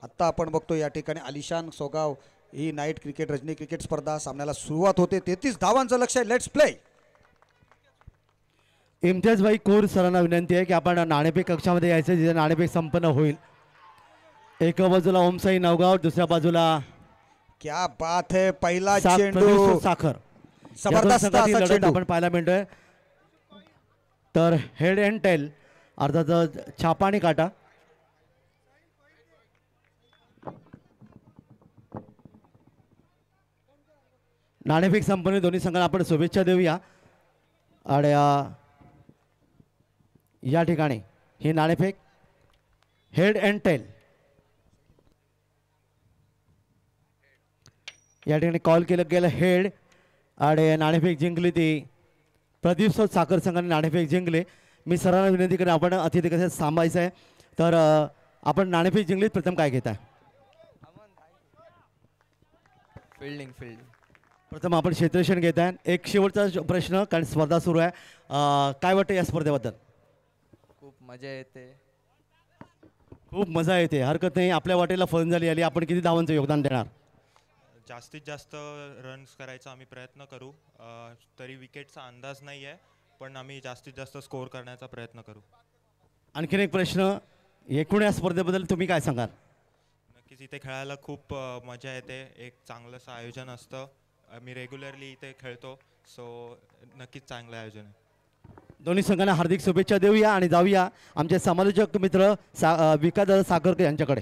आत्ता आपण बघतो या ठिकाणी आलिशान सोगाव ही नाईट क्रिकेट रजनी क्रिकेट स्पर्धा सामन्याला सुरुवात होते. 33 धावांचं लक्ष आहे. Let's play. इम्तियाज भाई कोर सरांना विनंती आहे की आपण नाणेफेक कक्षामध्ये यायचं जिथे नाणेफेक संपन्न होईल. एका बाजूला ओमसाई नवगाव, दुसऱ्या बाजूला क्या बात है. पहिला चेंडू प्रदीप साखर जबरदस्त असा लढत चेंडू आपण पाहायला मिळतोय. तर हेड अँड टेल अर्थात छापा आणि काटा. नाणेफेक संपन्न दोन्ही संघांना आपण शुभेच्छा देऊया. आणि या ठिकाणी ही नाणेफेक हेड अँड टेल या ठिकाणी कॉल केलं गेलं हेड आणि नाणेफेक जिंकली ती प्रदीप साखर संघाने नाणेफेक जिंकले. मी सरांना विनंती करेन आपण अतिथी कसं थांबायचं आहे. तर आपण नाणेफेक जिंकली प्रथम काय घेताय? फिल्डिंग प्रथम आपण क्षेत्ररक्षण घेत आहे. एक शेवटचा प्रश्न कारण स्पर्धा सुरू आहे. काय वाटतं या स्पर्धेबद्दल? खूप मजा येते. खूप मजा येते, हरकत नाही. आपल्या वाटेला फलंदाजी आली. आपण किती धावांचं योगदान देणार? जास्तीत जास्त रन्स करायचा आम्ही प्रयत्न करू. तरी विकेटचा अंदाज नाही आहे पण आम्ही जास्तीत जास्त स्कोअर करण्याचा प्रयत्न करू. आणखीन एक प्रश्न, एकूण या स्पर्धेबद्दल तुम्ही काय सांगाल? नक्कीच इथे खेळायला खूप मजा येते. एक चांगलंसं आयोजन असतं. आम्ही रेग्युलरली इथे खेळतो सो नक्कीच चांगलं आयोजन आहे. दोन्ही संघांना हार्दिक शुभेच्छा देऊया आणि जाऊया आमचे समालोचक मित्र विकास साखरकर यांच्याकडे.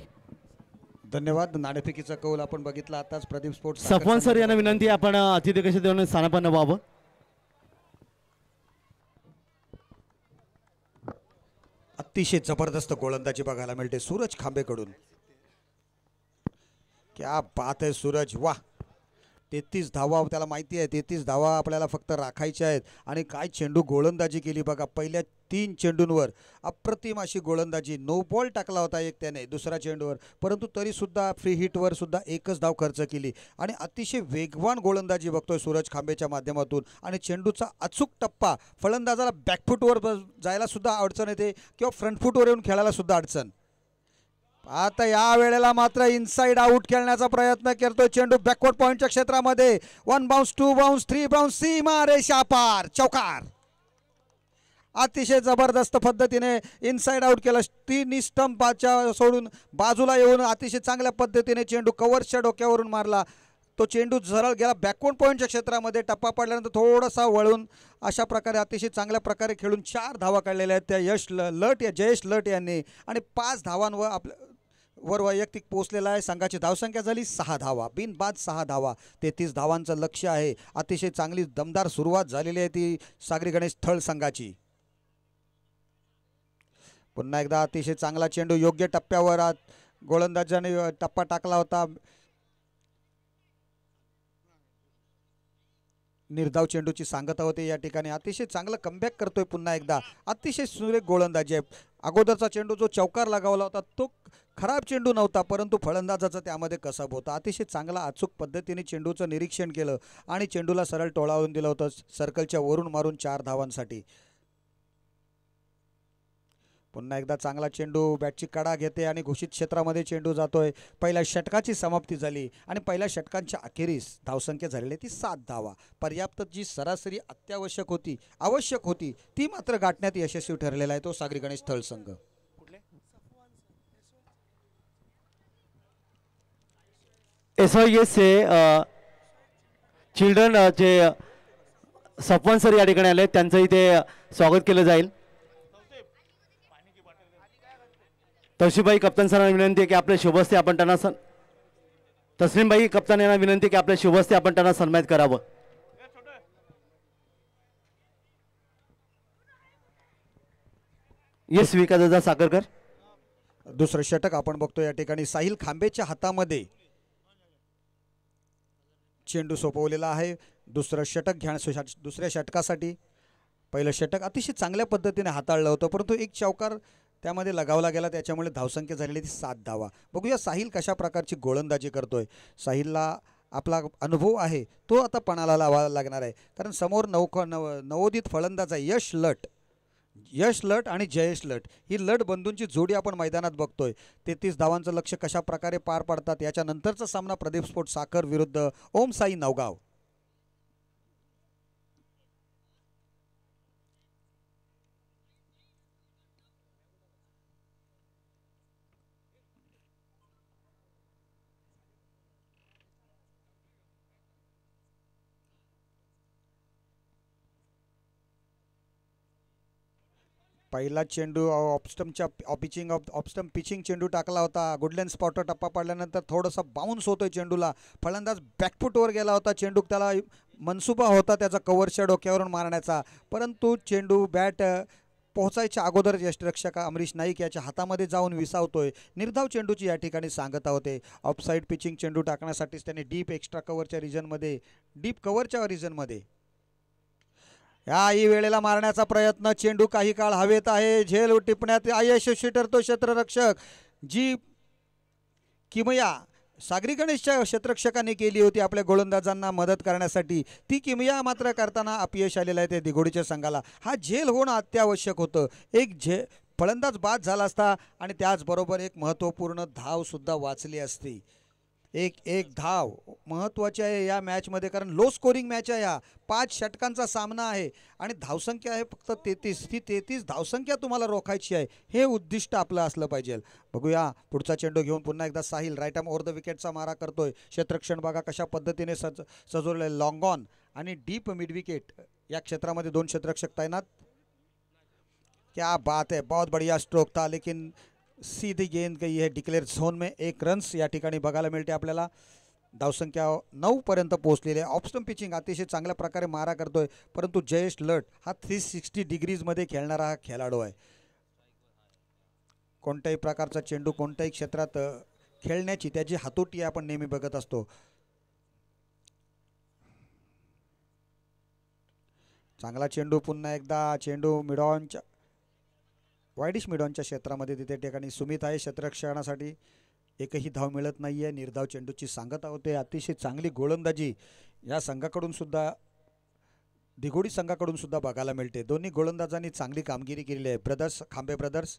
धन्यवाद. नाणेफेकीचा कौल आपण बघितला आताच. प्रदीप स्पोर्ट्स सफवान सर यांना विनंती आहे आपण अतिथी कसे देऊन स्थानापन्न व्हावं. अतिशय जबरदस्त गोलंदाजी बघायला मिळते सूरज खांबेकडून. क्या बात है सूरज, वाह. 33 धावा, त्याला माहिती आहे 33 धावा आपल्याला फक्त राखायच्या आहेत. आणि काय चेंडू गोलंदाजी केली बघा, पहिल्या 3 चेंडूंवर अप्रतिम अशी गोलंदाजी. नो बॉल टाकला होता एक त्याने दुसऱ्या चेंडूवर, परंतु तरीसुद्धा फ्री हिटवर सुद्धा एकच धाव खर्च केली. आणि अतिशय वेगवान गोलंदाजी बघतोय सूरज खांबेच्या माध्यमातून. आणि चेंडूचा अचूक टप्पा, फलंदाजाला बॅकफूटवर जायला सुद्धा अडचण येते किंवा फ्रंटफूटवर येऊन खेळायला सुद्धा अडचण. आता या वेळेला मात्र इनसाइड आउट खेळण्याचा प्रयत्न करतोय चेंडू बॅकवर्ड पॉइंटच्या क्षेत्रामध्ये. 1 बाउन्स, 2 बाउन्स, 3 बाउन्स, सीमा रेषा पार, चौकार. अतिशय जबरदस्त पद्धतीने इनसाइड आउट केलं. तिन्ही स्टंपच्या सोडून बाजूला येऊन अतिशय चांगल्या पद्धतीने चेंडू कव्हर्सच्या डोक्यावरून मारला. तो चेंडू सरळ गेला बॅकवर्ड पॉइंटच्या क्षेत्रामध्ये. टप्पा पडल्यानंतर थोडासा वळून अशा प्रकारे अतिशय चांगल्या प्रकारे खेळून 4 धावा काढलेल्या आहेत त्या जयेश लट यांनी. आणि 5 धावांवर वर वैयक्तिक पोचलेला आहे. संघाची धावसंख्या झाली 6 धावा, बिनबाद 6 धावा. 33 धावांचं लक्ष आहे. अतिशय चांगली दमदार सुरुवात झालेली आहे ती सागरी गणेश थळ संघाची. पुन्हा एकदा अतिशय चांगला चेंडू योग्य टप्प्यावर गोलंदाजाने टप्पा टाकला होता. निर्धाव चेंडूची सांगता होते या ठिकाणी. अतिशय चांगलं कमबॅक करतोय पुन्हा एकदा. अतिशय सुरेख गोलंदाजी आहे. अगोदरचा चेंडू जो चौकार लगावला होता तो खराब चेंडू नव्हता, परंतु फलंदाजाचा त्यामध्ये कसब होता. अतिशय चांगला अचूक पद्धतीने चेंडूचं निरीक्षण केलं आणि चेंडूला सरळ टोळावून दिलं होतं सर्कलच्या वरून मारून 4 धावांसाठी. पुन्हा एकदा चांगला चेंडू बॅटची कडा घेते आणि घोषित क्षेत्रामध्ये चेंडू जातोय. पहिल्या षटकाची समाप्ती झाली आणि पहिल्या षटकांच्या अखेरीस धावसंख्या झालेली ती 7 धावा. पर्याप्त जी सरासरी आवश्यक होती ती मात्र गाठण्यात यशस्वी ठरलेला आहे तो सागरी गणेश थळ संघ. SYS से चिल्ड्रन जे सफवान सर या ठिकाणी आले त्यांचं इथे स्वागत केलं जाईल. तौशिफबाई कप्तान सरांना विनंती आहे की आपले शुभहस्ते आपण त्यांना तस्लीमबाई कप्तान यांना विनंती आहे की आपल्या शुभहस्ते आपण त्यांना सन्मानित करावं. येस विकासदादा साखरकर. दुसरं षटक आपण बघतो या ठिकाणी साहिल खांबेच्या हातामध्ये चेंडू सोपवलेला आहे. दुसरं षटक दुसऱ्या षटकासाठी पहिलं षटक अतिशय चांगल्या पद्धतीने हाताळलं होतं, परंतु एक चौकार त्यामध्ये लगावला गेला, त्याच्यामुळे धावसंख्या झालेली ती 7 धावा. बघूया साहिल कशा प्रकारची गोलंदाजी करतोय. साहिलला आपला अनुभव आहे तो आता पणाला लावावा लागणार आहे, कारण समोर नवोदित फलंदाज आहे यश लट आणि जयेश लट. ही लट बंधूंची जोडी आपण मैदानात बघतोय. 33 धावांचं लक्ष कशा प्रकारे पार पाडतात. याच्यानंतरचा सामना प्रदीप स्पोर्ट साखर विरुद्ध ओम साई नवगाव. पहिला चेंडू ऑफस्टम्प पिचिंग चेंडू टाकला होता. गुडलँड स्पॉटर टप्पा पडल्यानंतर थोडासा बाउन्स होतोय चेंडूला. फलंदाज बॅकफूटवर गेला होता. चेंडू त्याला मनसुबा होता त्याचा कव्हरच्या डोक्यावरून मारण्याचा, परंतु चेंडू बॅट पोहोचायच्या अगोदर यष्टिरक्षक अमरीश नाईक याच्या हातामध्ये जाऊन विसावतोय. निर्धाव चेंडूची या ठिकाणी सांगता होते. ऑफसाईड पिचिंग चेंडू टाकण्यासाठीच त्याने डीप कव्हरच्या रिजनमध्ये याही वेळेला मारण्याचा प्रयत्न. चेंडू काही काळ हवेत आहे. झेल टिपण्यात अयशस्वी ठरतो क्षेत्ररक्षक. जी किमया सागरी गणेशच्या क्षेत्ररक्षकांनी केली होती आपल्या गोलंदाजांना मदत करण्यासाठी, ती किमया मात्र करताना अपयश आलेलं आहे ते दिघोडीच्या संघाला. हा झेल होणं अत्यावश्यक होतं. फलंदाज बाद झाला असता आणि त्याचबरोबर एक महत्त्वपूर्ण धावसुद्धा वाचली असती. एक धाव महत्त्वाची आहे या मॅचमध्ये, कारण लो स्कोरिंग मॅच आहे. 5 षटकांचा सामना आहे आणि धावसंख्या आहे फक्त 33. ती 33 धावसंख्या तुम्हाला रोखायची आहे, हे उद्दिष्ट आपलं असलं पाहिजे. बघूया पुढचा चेंडू घेऊन पुन्हा एकदा Sahil right arm over the विकेटचा मारा करतोय. क्षेत्ररक्षण बघा कशा पद्धतीने सजवलेलं. लॉंग ऑन आणि डीप मिड विकेट या क्षेत्रामध्ये 2 क्षेत्ररक्षक तैनात. क्या बात है, बहुत बढ़िया स्ट्रोक था, लेकिन सीधी गेंद गई है डिक्लेअर झोन में. 1 रन्स या ठिकाणी बघायला मिळते आपल्याला. धावसंख्या 9 पर्यंत पोहोचलेली आहे. ऑफस्टम्प पिचिंग अतिशय चांगल्या प्रकारे मारा करतोय, परंतु जयेश लट हा 360 डिग्रीजमध्ये खेळणारा हा खेळाडू आहे. कोणत्याही प्रकारचा चेंडू कोणत्याही क्षेत्रात खेळण्याची त्याची हातोटी आपण नेहमी बघत असतो. चांगला चेंडू पुन्हा एकदा चेंडू मिडॉनच्या वाईडिश मिडॉनच्या क्षेत्रामध्ये तिथे ठिकाणी सुमित आहे क्षेत्ररक्षणासाठी. एकही धाव मिळत नाही आहे. निर्धाव चेंडूची सांगता होते. अतिशय चांगली गोलंदाजी या संघाकडून सुद्धा दिघोडी संघाकडून सुद्धा बघायला मिळते. दोन्ही गोलंदाजांनी चांगली कामगिरी केलेली आहे. ब्रदर्स खांबे ब्रदर्स.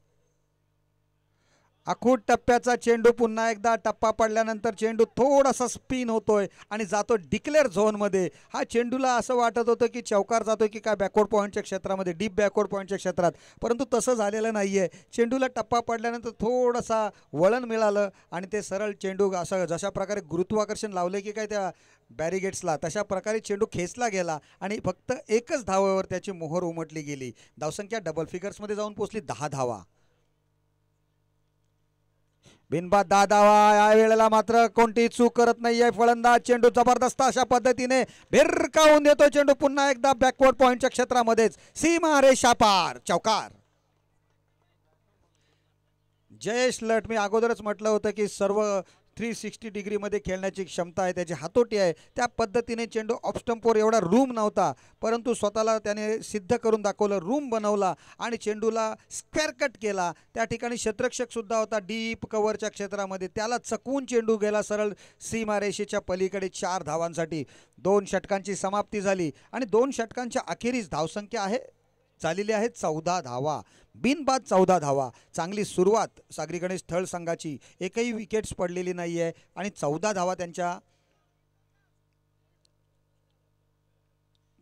आखूट टप्प्याचा चेंडू पुन्हा एकदा टप्पा पडल्यानंतर चेंडू थोडासा स्पिन होतोय आणि जातो डिक्लेअर झोनमध्ये. हा चेंडूला असं वाटत होतं की चौकार जातोय की काय बॅकवर्ड पॉईंटच्या क्षेत्रामध्ये, डीप बॅकवर्ड पॉईंटच्या क्षेत्रात, परंतु तसं झालेलं नाही आहे. चेंडूला टप्पा पडल्यानंतर थोडासा वळण मिळालं आणि ते सरळ चेंडू असं जशा प्रकारे गुरुत्वाकर्षण लावले की काय त्या बॅरिगेट्सला तशा प्रकारे चेंडू खेचला गेला आणि फक्त एकच धावावर त्याची मोहर उमटली गेली. धावसंख्या डबल फिगर्समध्ये जाऊन पोहोचली. 10 धावा. बिनबाद 10 धावा. या वेळेला मात्र कोणतीही चूक करत नाहीये फलंदाज. चेंडू जबरदस्त अशा पद्धतीने भिरकावून देतो चेंडू पुन्हा एकदा बॅकवर्ड पॉईंटच्या क्षेत्रामध्येच. सीमा रेषा पार. चौकार. जयेश लट, मी अगोदरच म्हटलं होतं की सर्व 360 डिग्रीमध्ये खेळण्याची क्षमता आहे, त्याची हातोटी आहे. त्या पद्धतीने चेंडू ऑफस्टंपवर एवढा रूम नव्हता, परंतु स्वतःला त्याने सिद्ध करून दाखवलं. रूम बनवला आणि चेंडूला स्क्वेअर कट केला. त्या ठिकाणी क्षेत्ररक्षक सुद्धा होता डीप कव्हरच्या क्षेत्रामध्ये, त्याला चकवून चेंडू गेला सरळ सीमारेषेच्या पलीकडे 4 धावांसाठी. 2 षटकांची समाप्ती झाली आणि 2 षटकांच्या अखेरीस धावसंख्या आहे झालेली आहे 14 धावा. बिनबाद 14 धावा. चांगली सुरुवात सागरी गणेश थळ संघाची. एकही विकेट्स पडलेली नाही आहे आणि 14 धावा त्यांच्या.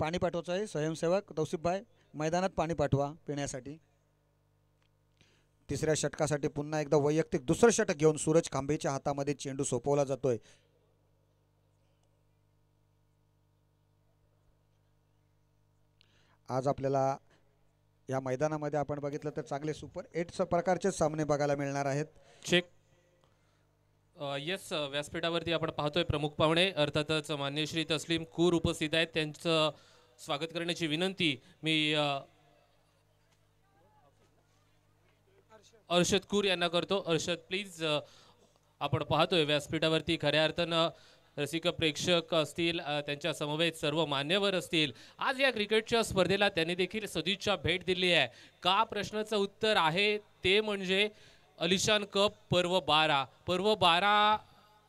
पाणी पाठवायचं आहे स्वयंसेवक तौसिफभाई, मैदानात पाणी पाठवा पिण्यासाठी. तिसऱ्या षटकासाठी पुन्हा एकदा वैयक्तिक दुसरं षटक घेऊन सूरज खांबेच्या हातामध्ये चेंडू सोपवला जातोय. आज आपल्याला या मैदानामध्ये आपण बघितलं तर चांगले सुपर 8 प्रकारचे सामने बघायला मिळणार आहेत. चेक. येस, व्यासपीठावरती आपण पाहतोय प्रमुख पाहुणे अर्थातच मान्य श्री तस्लीम कूर उपस्थित आहेत. त्यांचं स्वागत करण्याची विनंती मी अर्षद कूर यांना करतो. अर्षद प्लीज. आपण पाहतोय व्यासपीठावरती खऱ्या अर्थानं रसिक प्रेक्षक असतील, त्यांच्या समवेत सर्व मान्यवर असतील. आज या क्रिकेटच्या स्पर्धेला त्यांनी देखील सदिच्छा भेट दिली आहे. का प्रश्नाचं उत्तर आहे ते म्हणजे अलिशान कप पर्व 12. पर्व 12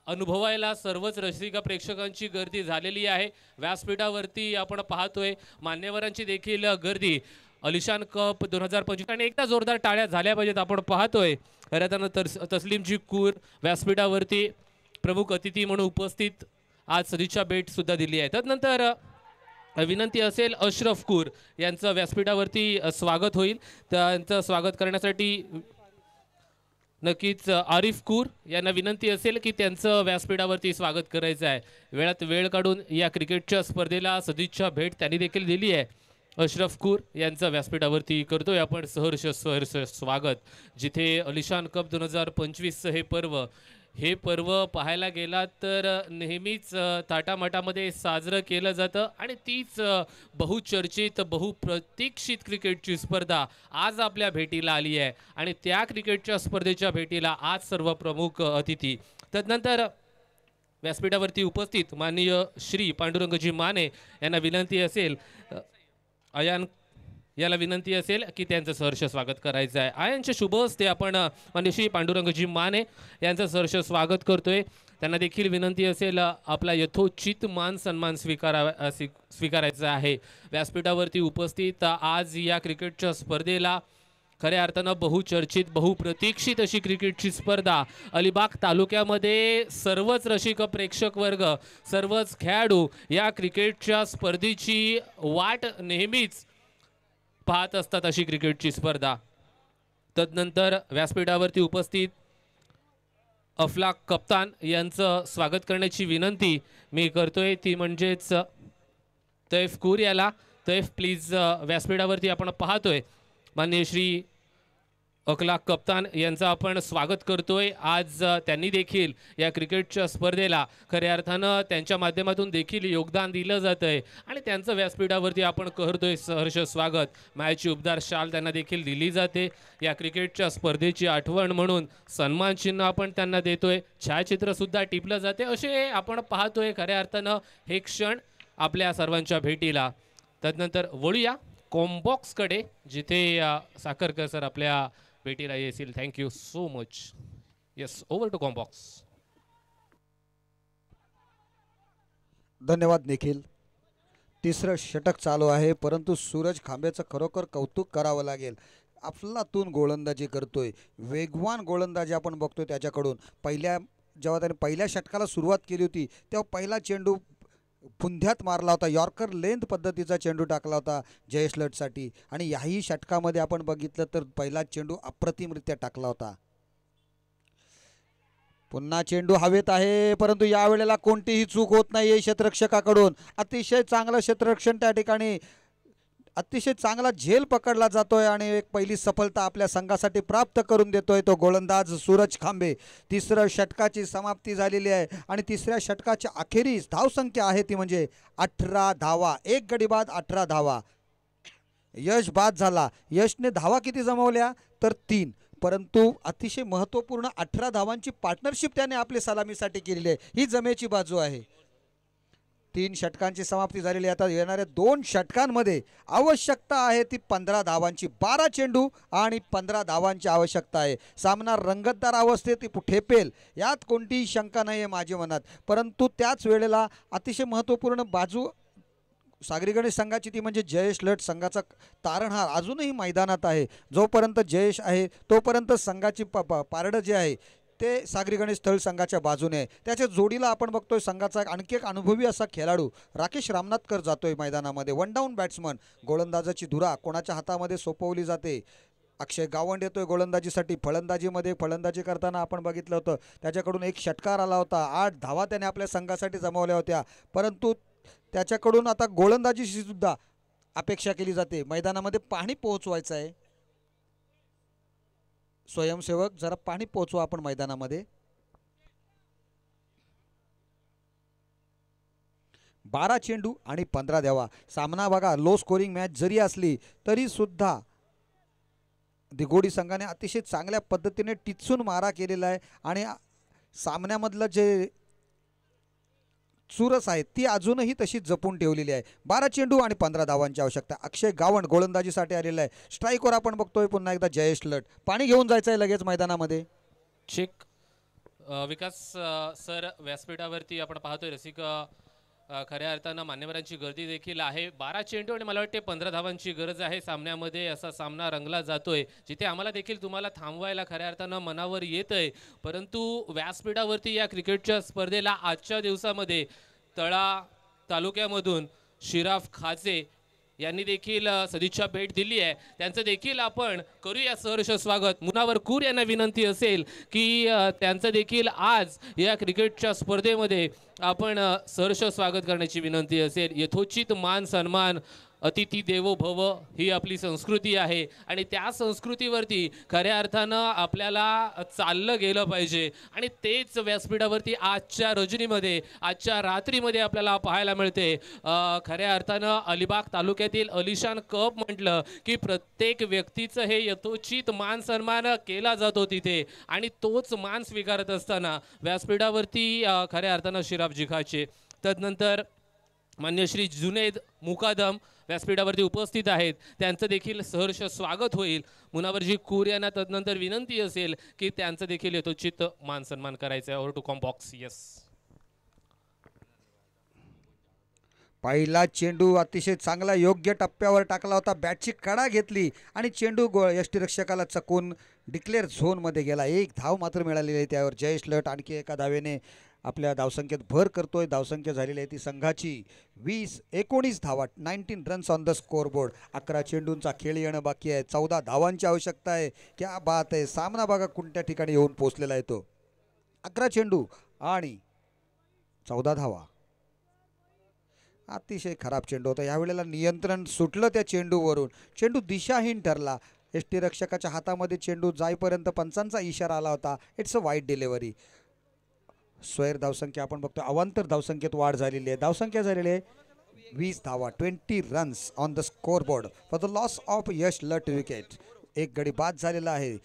अनुभवायला सर्वच रसिक प्रेक्षकांची गर्दी झालेली आहे. व्यासपीठावरती आपण पाहतोय मान्यवरांची देखील गर्दी. अलिशान कप 2025 आणि एकदा जोरदार टाळ्या झाल्या पाहिजेत. आपण पाहतोय खऱ्या तस्लीमजी कूर व्यासपीठावरती प्रमुख अतिथी म्हणून उपस्थित आज सदिच्छा भेट सुद्धा दिली आहे. त्यानंतर विनंती असेल अशरफ कूर यांचं व्यासपीठावरती स्वागत होईल. त्यांचं स्वागत करण्यासाठी नक्कीच आरिफ कूर यांना विनंती असेल की त्यांचं व्यासपीठावरती स्वागत करायचं आहे. वेळात वेळ काढून या क्रिकेटच्या स्पर्धेला सदिच्छा भेट त्यांनी देखील दिली आहे. अशरफ कूर यांचं व्यासपीठावरती करतोय आपण सहर्ष स्वागत. जिथे अलिशान कप 2025 हे पर्व पाहायला गेला तर नेहमीच थाटामाटामध्ये साजरं केलं जातं आणि तीच बहुचर्चित बहुप्रतीक्षित क्रिकेटची स्पर्धा आज आपल्या भेटीला आली आहे. आणि त्या क्रिकेटच्या स्पर्धेच्या भेटीला आज सर्व प्रमुख अतिथी. तदनंतर व्यासपीठावरती उपस्थित माननीय श्री पांडुरंगजी माने यांना विनंती असेल, अयान याला विनंती असेल की त्यांचं सहर्ष स्वागत करायचं आहे. आयनच्या शुभ हस्ते आपण माननीय श्री पांडुरंगजी माने यांचं सहर्ष स्वागत करतोय. त्यांना देखील विनंती असेल आपला यथोचित मान सन्मान स्वीकारायचा आहे. व्यासपीठावरती उपस्थित आज या क्रिकेटच्या स्पर्धेला खऱ्या अर्थानं बहुचर्चित बहुप्रतीक्षित अशी क्रिकेटची स्पर्धा अलिबाग तालुक्यामध्ये सर्वच रसिक प्रेक्षक वर्ग सर्वच खेळाडू या क्रिकेटच्या स्पर्धेची वाट नेहमीच पाहत असतात अशी क्रिकेटची स्पर्धा. तदनंतर व्यासपीठावरती उपस्थित अफलाक कप्तान यांचं स्वागत करण्याची विनंती मी करतोय, ती म्हणजेच तैफ कूर याला. तैफ प्लीज व्यासपीठावरती आपण पाहतोय माननीय श्री अखलाक कप्तान यांचं आपण स्वागत करतोय. आज त्यांनी देखील या क्रिकेटच्या स्पर्धेला खऱ्या अर्थानं त्यांच्या माध्यमातून देखील योगदान दिलं जातं आहे आणि त्यांचं व्यासपीठावरती आपण करतोय सहर्ष स्वागत. मॅचची उबदार शाल त्यांना देखील दिली जाते. या क्रिकेटच्या स्पर्धेची आठवण म्हणून सन्मान चिन्ह आपण त्यांना देतोय. छायाचित्रसुद्धा टिपलं जाते. असे आपण पाहतोय खऱ्या अर्थानं हे क्षण आपल्या सर्वांच्या भेटीला. तदनंतर वळूया कॉम्बॉक्सकडे, जिथे साखरकर सर आपल्या भेटीला येतील. Thank you so much. Yes, over to combox. धन्यवाद निखिल. तिसरं षटक चालू आहे, परंतु सूरज खांबेचं खरोखर कौतुक करावं लागेल. अफलातून गोलंदाजी करतोय, वेगवान गोलंदाजी आपण बघतोय त्याच्याकडून. जेव्हा त्याने पहिल्या षटकाला सुरुवात केली होती तेव्हा पहिला चेंडू पुंध्यात मारला होता, यॉर्कर लेंथ पद्धतीचा चेंडू टाकला होता जयेश लटसाठी. आणि याही षटकामध्ये आपण बघितलं तर पहिला चेंडू अप्रतिमरित्या टाकला होता. पुन्हा चेंडू हवेत आहे, परंतु यावेळेला कोणतीही चूक होत नाही आहे क्षेत्ररक्षकाकडून. अतिशय चांगलं क्षेत्ररक्षण त्या ठिकाणी, अतिशय चांगला झेल पकडला जातोय आणि एक पहिली सफलता आपल्या संघासाठी प्राप्त करून देतोय तो गोलंदाज सूरज खांबे. तिसऱ्या षटकाची समाप्ती झालेली आहे आणि तिसऱ्या षटकाच्या अखेरीस धावसंख्या आहे ती म्हणजे 18 धावा. एक गडी बाद 18 धावा. यश बाद झाला. यशने धावा किती जमवल्या तर 3, परंतु अतिशय महत्त्वपूर्ण 18 धावांची पार्टनरशिप त्याने आपल्या सलामीसाठी केलेली आहे. ही जमेची बाजू आहे. 3 षटकांची समाप्ती झालेली. आता येणाऱ्या 2 षटकांमध्ये आवश्यकता आहे ती 15 धावांची. 12 चेंडू आणि 15 धावांची आवश्यकता आहे. सामना रंगतदार अवस्थेत ठेपेल यात कोणतीही शंका नाही आहे माझ्या मनात. परंतु त्याच वेळेला अतिशय महत्त्वपूर्ण बाजू सागरी गणेश संघाची ती म्हणजे जयेश लट संघाचा तारणहार अजूनही मैदानात आहे. जोपर्यंत जयेश आहे तोपर्यंत संघाची पारडं जे आहे ते सागरी गणेश स्थळ संघाच्या बाजूने आहे. त्याच्या जोडीला आपण बघतोय संघाचा आणखी एक अनुभवी असा खेळाडू राकेश रामनाथकर जातोय मैदानामध्ये. 1 डाऊन बॅट्समन. गोलंदाजाची धुरा कोणाच्या हातामध्ये सोपवली जाते. अक्षय गावंड येतोय गोलंदाजीसाठी. फलंदाजी करताना आपण बघितलं होतं त्याच्याकडून एक षटकार आला होता. 8 धावा त्याने आपल्या संघासाठी जमवल्या होत्या. परंतु त्याच्याकडून आता गोलंदाजीची सुद्धा अपेक्षा केली जाते. मैदानामध्ये पाणी पोहोचवायचं आहे. स्वयंसेवक जरा पाणी पोहोचवा आपण मैदानामध्ये. 12 चेंडू आणि 15 धावा. सामना बघा लो स्कोरिंग मॅच जरी असली तरी सुद्धा दिघोडी संघाने अतिशय चांगल्या पद्धतीने टिचून मारा केलेला आहे आणि सामन्यामधलं जे चुरस आहे ती अजूनही तशी जपून ठेवलेली आहे. 12 चेंडू आणि 15 धावांची आवश्यकता. अक्षय गावंड गोलंदाजीसाठी आलेला आहे. स्ट्राईकवर आपण बघतोय पुन्हा एकदा जयेश लट. पाणी घेऊन जायचं आहे लगेच मैदानामध्ये. चेक. विकास सर, व्यासपीठावरती आपण पाहतोय रसिक खऱ्या अर्थानं मान्यवरांची गर्दी देखील आहे. 12 चेंडू आणि मला वाटते 15 धावांची गरज आहे सामन्यामध्ये. असा सामना रंगला जातोय जिथे आम्हाला देखील तुम्हाला थांबवायला खऱ्या अर्थानं मनावर येत आहे. परंतु व्यासपीठावरती या क्रिकेटच्या स्पर्धेला आजच्या दिवसामध्ये तळा तालुक्यामधून शिराफ खाचे यांनी देखील सदिच्छा भेट दिली आहे. त्यांचं देखील आपण करूया सहर्ष स्वागत. मुनावर कूर यांना विनंती असेल की त्यांचं देखील आज या क्रिकेटच्या स्पर्धेमध्ये आपण सहर्ष स्वागत करण्याची विनंती असेल. यथोचित मान सन्मान, अतिथी देवो भव ही आपली संस्कृती आहे आणि त्या संस्कृतीवरती खऱ्या अर्थानं आपल्याला चाललं गेलं पाहिजे. आणि तेच व्यासपीठावरती आजच्या रजनीमध्ये, आजच्या रात्रीमध्ये आपल्याला पाहायला मिळते. खऱ्या अर्थानं अलिबाग तालुक्यातील अलिशान कप म्हटलं की प्रत्येक व्यक्तीचं हे यथोचित मान सन्मान केला जातो तिथे आणि तोच मान स्वीकारत असताना व्यासपीठावरती खऱ्या अर्थानं शिराफ जिखाचे. तदनंतर मान्य श्री जुनेद मुकादम व्यासपीठावरती उपस्थित आहेत. त्यांचं देखील सहर्ष स्वागत होईल. मुनावरजी कूर यांना तदनंतर विनंती असेल की त्यांचं देखील यथोचित मान सन्मान करायचं आहे. Over to combox. येस. पहिला चेंडू अतिशय चांगला योग्य टप्प्यावर टाकला होता. बॅटची कडा घेतली आणि चेंडू यष्टीरक्षकाला चकून डिक्लेअर झोनमध्ये गेला. 1 धाव मात्र मिळालेली आहे त्यावर. जयेश लट आणखी एका धावेने आपल्या धावसंख्येत भर करतोय. धावसंख्या झालेली आहे ती संघाची 19 धावा. 19 रन्स ऑन द स्कोरबोर्ड. 11 चेंडूंचा खेळ येणं बाकी आहे. 14 धावांची आवश्यकता आहे. क्या बात आहे. सामना बघा कोणत्या ठिकाणी येऊन पोहोचलेला आहे तो. 11 चेंडू आणि 14 धावा. अतिशय खराब चेंडू होता. यावेळेला नियंत्रण सुटलं त्या चेंडूवरून. चेंडू दिशाहीन ठरला. यष्टीरक्षकाच्या हातामध्ये चेंडू जाईपर्यंत पंचांचा इशारा आला होता. It's a wide delivery. स्वैर धावसंख्या आपण बघतो अवांतर धावसंख्येत वाढ झालेली आहे. धावसंख्या झालेली आहे 20 धावा. 20 runs on the scoreboard for the loss of यश लट विकेट. 1 गडी बाद झालेला आहे.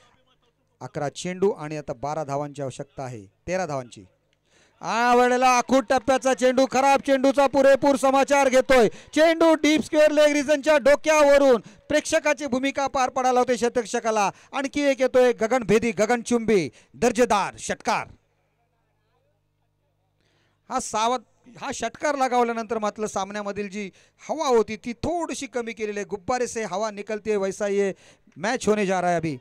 11 चेंडू आणि आता 12 धावांची आवश्यकता आहे. 13 धावांची. वेळेला आखूड टप्प्याचा चेंडू, खराब चेंडूचा पुरेपूर समाचार घेतोय. चेंडू डीप स्क्वेअर लेग रिजनच्या डोक्यावरून प्रेक्षकाची भूमिका पार पडायला होते शतक्षकाला. आणखी एक येतोय गगनभेदी, गगनचुंबी दर्जेदार षटकार. हा षटकार लगावल्यानंतर मात्र सामन्यामधील जी हवा होती ती थोडीशी कमी केलेली आहे. गुब्बारे से हवा निकलती है वैसा ये मैच होने जा रहा है अभी.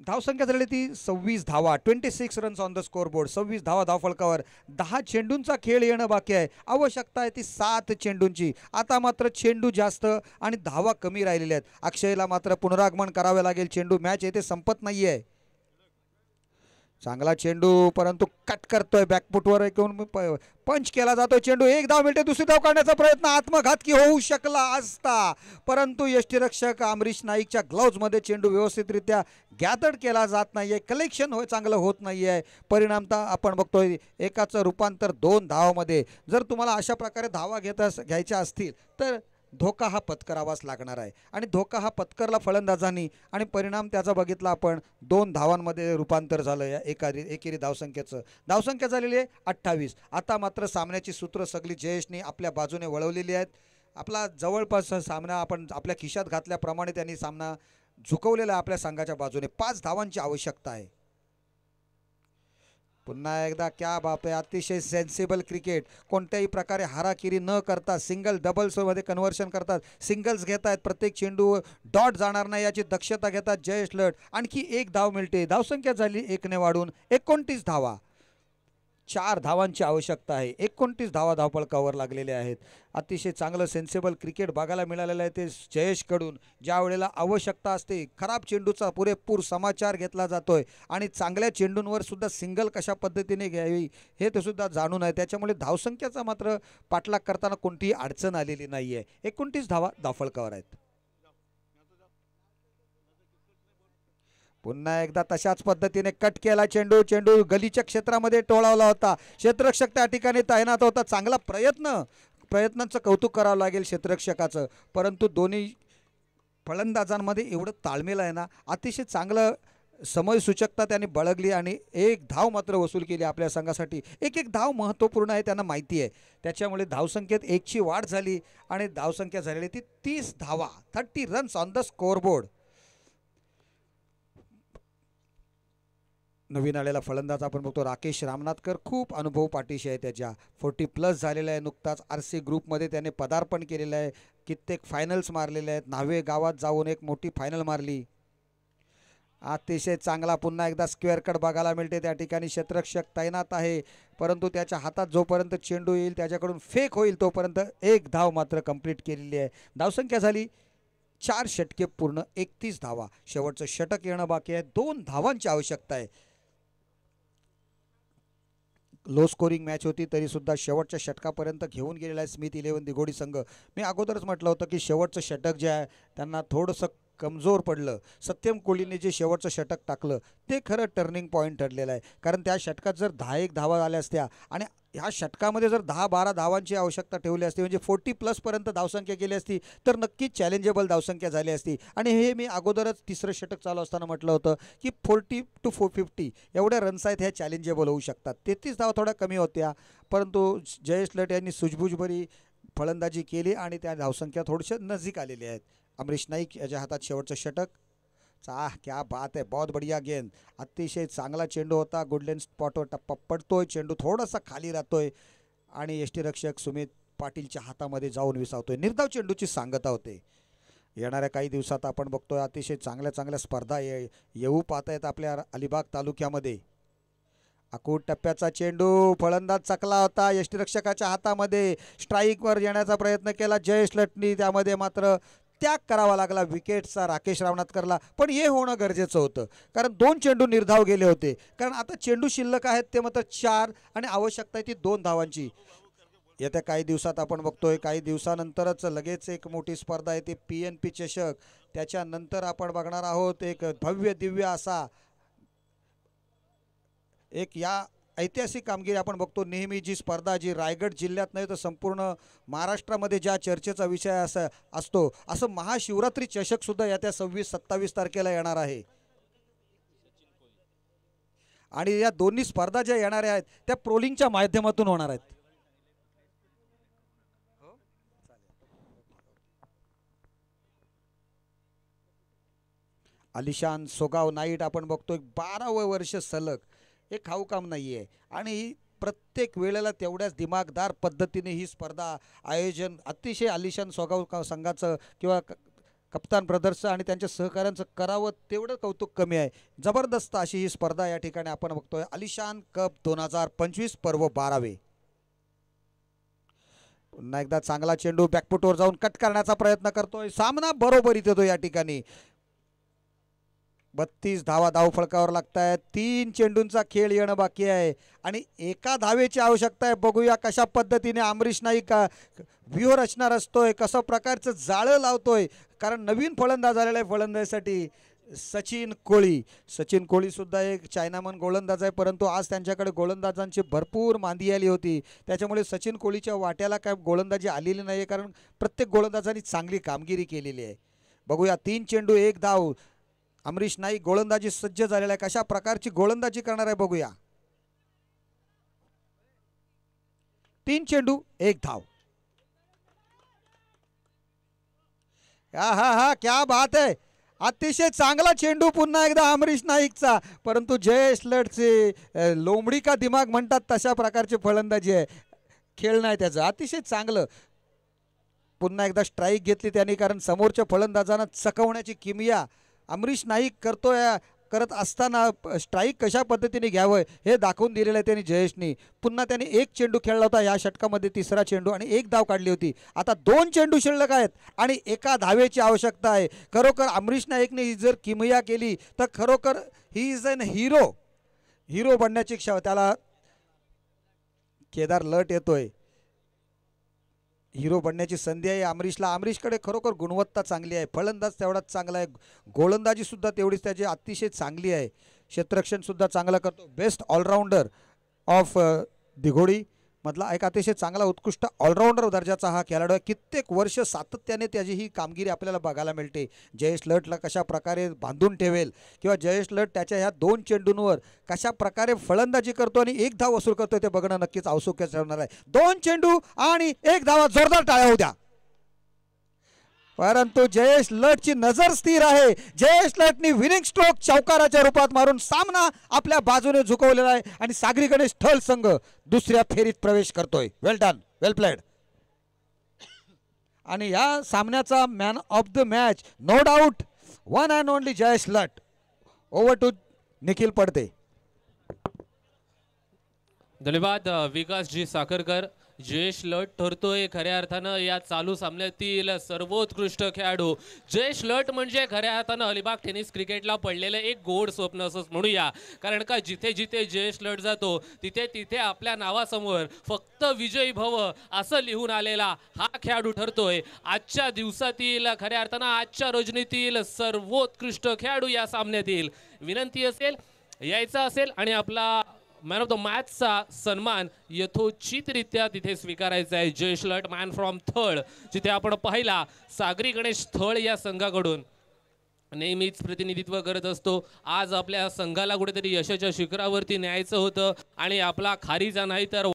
धावसंख्या झालेली ती 26 धावा, 26 runs on the score board. 26 धावा धावफलकावर. 10 चेंडूंचा खेळ येणं बाकी आहे. आवश्यकता आहे ती 7 चेंडूंची. आता मात्र चेंडू जास्त आणि धावा कमी राहिलेल्या आहेत. अक्षयला मात्र पुनरागमन करावे लागेल. चेंडू मॅच येथे संपत नाहीये. चांगला चेंडू परंतु कट करतोय बॅकफुटवर घेऊन पंच केला जातोय. चेंडू एक धाव मिळते. दुसरी धाव काढण्याचा प्रयत्न आत्मघातकी होऊ शकला असता, परंतु यष्टीरक्षक अमरीश नाईकच्या ग्लोव्जमध्ये चेंडू व्यवस्थितरित्या गॅदर्ड केला जात नाहीये. कलेक्शन चांगलं होत नाहीये. परिणामतः आपण बघतोय एकाचं रूपांतर 2 धावामध्ये. जर तुम्हाला अशा प्रकारे धावा घ्यायच्या असतील तर धोका हा पत्करावाच लागणार आहे. आणि धोका हा पत्करला फलंदाजांनी आणि परिणाम त्याचा बघितला आपण. 2 धावांमध्ये रूपांतर झालं या एकेरी धावसंख्येचं. धावसंख्या झालेली आहे 28. आता मात्र सामन्याची सूत्र सगळी जयेशने आपल्या बाजूने वळवलेली आहेत. आपला जवळपास सामना आपण आपल्या खिशात घातल्याप्रमाणे त्यांनी सामना झुकवलेला आपल्या संघाच्या बाजूने. 5 धावांची आवश्यकता आहे. पुन्हा एकदा क्या बाप आहे. अतिशय सेन्सिबल क्रिकेट. कोणत्याही प्रकारे हाराकिरी न करता सिंगल डबल्समध्ये कन्व्हर्शन करतात. सिंगल्स घेत आहेत. प्रत्येक चेंडू डॉट जाणार नाही याची दक्षता घेतात जयेश लट. आणखी 1 धाव मिळते. धावसंख्या झाली 1 ने वाढून 29 धावा. 4 धावांची आवश्यकता आहे. 29 धावा धावफलकावर लागलेले आहेत. अतिशय चांगलं सेन्सिबल क्रिकेट बघायला मिळालेलं आहे ते जयेशकडून. ज्या वेळेला आवश्यकता असते खराब चेंडूचा पुरेपूर समाचार घेतला जातोय आणि चांगल्या चेंडूंवर सुद्धा सिंगल कशा पद्धतीने घ्यावी हे ते सुद्धा जाणून आहे. त्याच्यामुळे धावसंख्याचा मात्र पाठलाग करताना कोणतीही अडचण आलेली नाही आहे. 29 धावा धावफलकावर आहेत. पुन्हा एकदा तशाच पद्धतीने कट केला चेंडू. चेंडू गलीच्या क्षेत्रामध्ये टोळावला होता. क्षेत्ररक्षक त्या ठिकाणी तैनात होता. चांगला प्रयत्नांचं कौतुक करावं लागेल क्षेत्ररक्षकाचं. परंतु दोन्ही फलंदाजांमध्ये एवढं ताळमेळ आहे ना, अतिशय चांगलं समयसूचकता त्यांनी बाळगली आणि 1 धाव मात्र वसूल केली आपल्या संघासाठी. एक धाव महत्त्वपूर्ण आहे त्यांना माहिती आहे. त्याच्यामुळे धावसंख्येत 1ची वाढ झाली आणि धावसंख्या झालेली ती 30 धावा, 30 रन्स ऑन द स्कोरबोर्ड. नवीन आलेला फलंदाज आपण बघतो राकेश रामनाथकर. खूप अनुभव पाठीशी आहे त्याच्या. 40+ झालेला आहे. नुकताच RC ग्रुपमध्ये त्याने पदार्पण केलेलं आहे. कित्येक फायनल्स मारलेले आहेत. न्हावे गावात जाऊन एक मोठी फायनल मारली. अतिशय चांगला पुन्हा एकदा स्क्वेअर कट बघायला मिळते. त्या ठिकाणी क्षेत्ररक्षक तैनात आहे, परंतु त्याच्या हातात जोपर्यंत चेंडू येईल त्याच्याकडून फेक होईल तोपर्यंत 1 धाव मात्र कंप्लीट केलेली आहे. धावसंख्या झाली 4 षटके पूर्ण, 31 धावा. शेवटचं षटक येणं बाकी आहे. 2 धावांची आवश्यकता आहे. लो स्कोरिंग मॅच होती तरी सुद्धा शेवटच्या षटकापर्यंत घेऊन गेलेला आहे स्मिथ 11 दिघोडी संघ. मी अगोदरच म्हटलं होतं की शेवटचं षटक जे आहे त्यांना थोडंसं कमजोर पडलं. सत्यम कोहलीने जे शेवटचं षटक टाकलं ते खरं टर्निंग पॉईंट ठरलेलं आहे. कारण त्या षटकात जर 10-1 धावा आल्या असत्या आणि ह्या षटकामध्ये जर 10-12 धावांची आवश्यकता ठेवली असती म्हणजे 40+ पर्यंत धावसंख्या केली असती तर नक्कीच चॅलेंजेबल धावसंख्या झाली असती. आणि हे मी अगोदरच तिसरं षटक चालू असताना म्हटलं होतं की 40 to 450 एवढ्या रन्स आहेत ह्या चॅलेंजेबल होऊ शकतात. 33 धावा थोड्या कमी होत्या, परंतु जयेश लट यांनी सूझबूझभरी फलंदाजी केली आणि त्या धावसंख्या थोडीशा नजीक आलेल्या आहेत. अमरीश नाईक याच्या हातात शेवटचं षटक. क्या बात आहे. बहुत बढ़िया गेंद. अतिशय चांगला चेंडू होता. गुडलेन स्पॉटवर टप्पा पडतोय. चेंडू थोडासा खाली राहतोय आणि यष्टीरक्षक सुमित पाटीलच्या हातामध्ये जाऊन विसावतोय. निर्धाव चेंडूची सांगता होते. येणाऱ्या काही दिवसात आपण बघतोय अतिशय चांगल्या स्पर्धा येऊ पाहत आहेत आपल्या अलिबाग तालुक्यामध्ये. आखूड टप्प्याचा चेंडू फलंदाज चकला होता. यष्टीरक्षकाच्या हातामध्ये स्ट्राईकवर येण्याचा प्रयत्न केला जयेश लटनी. त्यामध्ये मात्र त्याग करावा लागला विकेटचा राकेश रामनाथकरला. पण हे होणं गरजेचं होतं कारण 2 चेंडू निर्धाव गेले होते. कारण आता चेंडू शिल्लक आहेत ते मात्र 4 आणि आवश्यकता आहे ती 2 धावांची. येत्या काही दिवसात आपण बघतोय काही दिवसानंतरच लगेच एक मोठी स्पर्धा आहे ती PNP चषक. त्याच्यानंतर आपण बघणार आहोत एक भव्य दिव्य असा एक या ऐतिहासिक कामगिरी आपण बघतो. नेहमी जी स्पर्धा जी रायगड जिल्ह्यात नाही तर संपूर्ण महाराष्ट्रामध्ये ज्या चर्चेचा विषय असतो असं महाशिवरात्री चषक सुद्धा येत्या 26-27 तारखेला येणार आहे. आणि या दोन्ही स्पर्धा ज्या येणाऱ्या आहेत त्या प्रोलिंगच्या माध्यमातून होणार आहेत. आलिशान सोगाव नाईट आपण बघतोय 12वं वर्ष सलग, हे खाऊ काम नाही आहे आणि प्रत्येक वेळेला तेवढ्याच दिमागदार पद्धतीने ही स्पर्धा आयोजन अतिशय आलिशान सोगाव संघाचं किंवा कप्तान ब्रदर्सचं आणि त्यांच्या सहकाऱ्यांचं करावं तेवढं कौतुक कमी आहे. जबरदस्त अशी ही स्पर्धा या ठिकाणी आपण बघतोय. आलिशान कप 2025 पर्व 12वे. पुन्हा एकदा चांगला चेंडू बॅकफुटवर जाऊन कट करण्याचा प्रयत्न करतोय. सामना बरोबरीत येतो या ठिकाणी. 32 धावा धावफलकावर लागत आहेत. 3 चेंडूंचा खेळ येणं बाकी आहे आणि एका धावेची आवश्यकता आहे. बघूया कशा पद्धतीने अमरीश नाईक व्यूह रचणार असतोय, कसं प्रकारचं जाळं लावतोय, कारण नवीन फलंदाज आलेला आहे फलंदाजीसाठी सचिन कोळी सुद्धा एक चायनामन गोलंदाज आहे, परंतु आज त्यांच्याकडे गोलंदाजांची भरपूर मांदी आली होती, त्याच्यामुळे सचिन कोळीच्या वाट्याला काय गोलंदाजी आलेली नाही, कारण प्रत्येक गोलंदाजांनी चांगली कामगिरी केलेली आहे. बघूया 3 चेंडू 1 धाव. अमरीश नाईक गोलंदाजी सज्ज झालेला आहे, कशा प्रकारची गोलंदाजी करणार आहे बघूया. 3 चेंडू 1 धाव. हा क्या बात आहे. अतिशय चांगला चेंडू पुन्हा एकदा अमरीश नाईकचा, परंतु जयेश लटचे लोंबडी का दिमाग म्हणतात तशा प्रकारची फलंदाजी आहे, खेळ नाही त्याचं. अतिशय चांगलं. पुन्हा एकदा स्ट्राईक घेतली त्यांनी, कारण समोरच्या फलंदाजांना चकवण्याची किमया अमरीश नाईक करत असताना स्ट्राईक कशा पद्धतीने घ्यावं हे दाखवून दिलेलं आहे त्यांनी जयेशनी. पुन्हा त्यांनी 1 चेंडू खेळला होता या षटकामध्ये, 3रा चेंडू, आणि 1 धाव काढली होती. आता 2 चेंडू शिल्लक आहेत आणि एका धावेची आवश्यकता आहे. खरोखर अमरीश नाईकने ही जर किमया केली तर खरोखर ही इज एन हिरो बनण्याची इच्छा. त्याला केदार लट येतोय. हिरो बनण्याची संधी आहे अमरीशला. अमरीशकडे खरोखर गुणवत्ता चांगली आहे, फलंदाज तेवढाच चांगला आहे, गोलंदाजी सुद्धा तेवढीच त्याची अतिशय चांगली आहे, क्षेत्ररक्षण सुद्धा चांगला करतो. बेस्ट ऑलराऊंडर ऑफ दिघोडी मधला एक अतिशय चांगला उत्कृष्ट ऑलराऊंडर दर्जाचा हा खेळाडू आहे. कित्येक वर्ष सातत्याने त्याची ही कामगिरी आपल्याला बघायला मिळते. जयेश लटला कशा प्रकारे बांधून ठेवेल किंवा जयेश लट त्याच्या ह्या 2 चेंडूंवर कशा प्रकारे फलंदाजी करतो आणि 1 धाव वसूल करतो ते बघणं नक्कीच औत्सुक्याचं ठरणार आहे. 2 चेंडू आणि 1 धावा. जोरदार टाळ्या होऊ द्या. परंतु जयेश लटची नजर स्थिर आहे. जयेश लटनी विनिंग स्ट्रोक चौकाराच्या रूपात मारून सामना आपल्या बाजूने झुकवलेला आहे आणि सागरी गणेश ठल संघ दुसऱ्या फेरीत प्रवेश करतोय. Well done, well played. आणि या सामन्याचा man of the match no doubt one and only Jayesh Lat. Over to Nikhil पडते. धन्यवाद विकास जी साखरकर. जयेश लट ठरतोय खऱ्या अर्थानं या चालू सामन्यातील सर्वोत्कृष्ट खेळाडू. जयेश लट म्हणजे खऱ्या अर्थानं अलिबाग टेनिस क्रिकेटला पडलेलं एक गोड स्वप्न असंच म्हणूया, कारण का जिथे जिथे जयेश लट जातो तिथे तिथे आपल्या नावासमोर फक्त विजयी भव असं लिहून आलेला हा खेळाडू ठरतोय आजच्या दिवसातील, खऱ्या अर्थानं आजच्या रोजनीतील सर्वोत्कृष्ट खेळाडू या सामन्यातील. विनंती असेल यायचा असेल आणि आपला मॅन ऑफ द मॅचचा सन्मान यथोचितरित्या तिथे स्वीकारायचा आहे. जयेश लट मॅन फ्रॉम थळ, जिथे आपण पाहिला सागरी गणेश थळ या संघाकडून नेहमीच प्रतिनिधित्व करत असतो. आज आपल्या संघाला कुठेतरी यशाच्या शिखरावरती न्यायचं होतं आणि आपला खारीचा नाही तर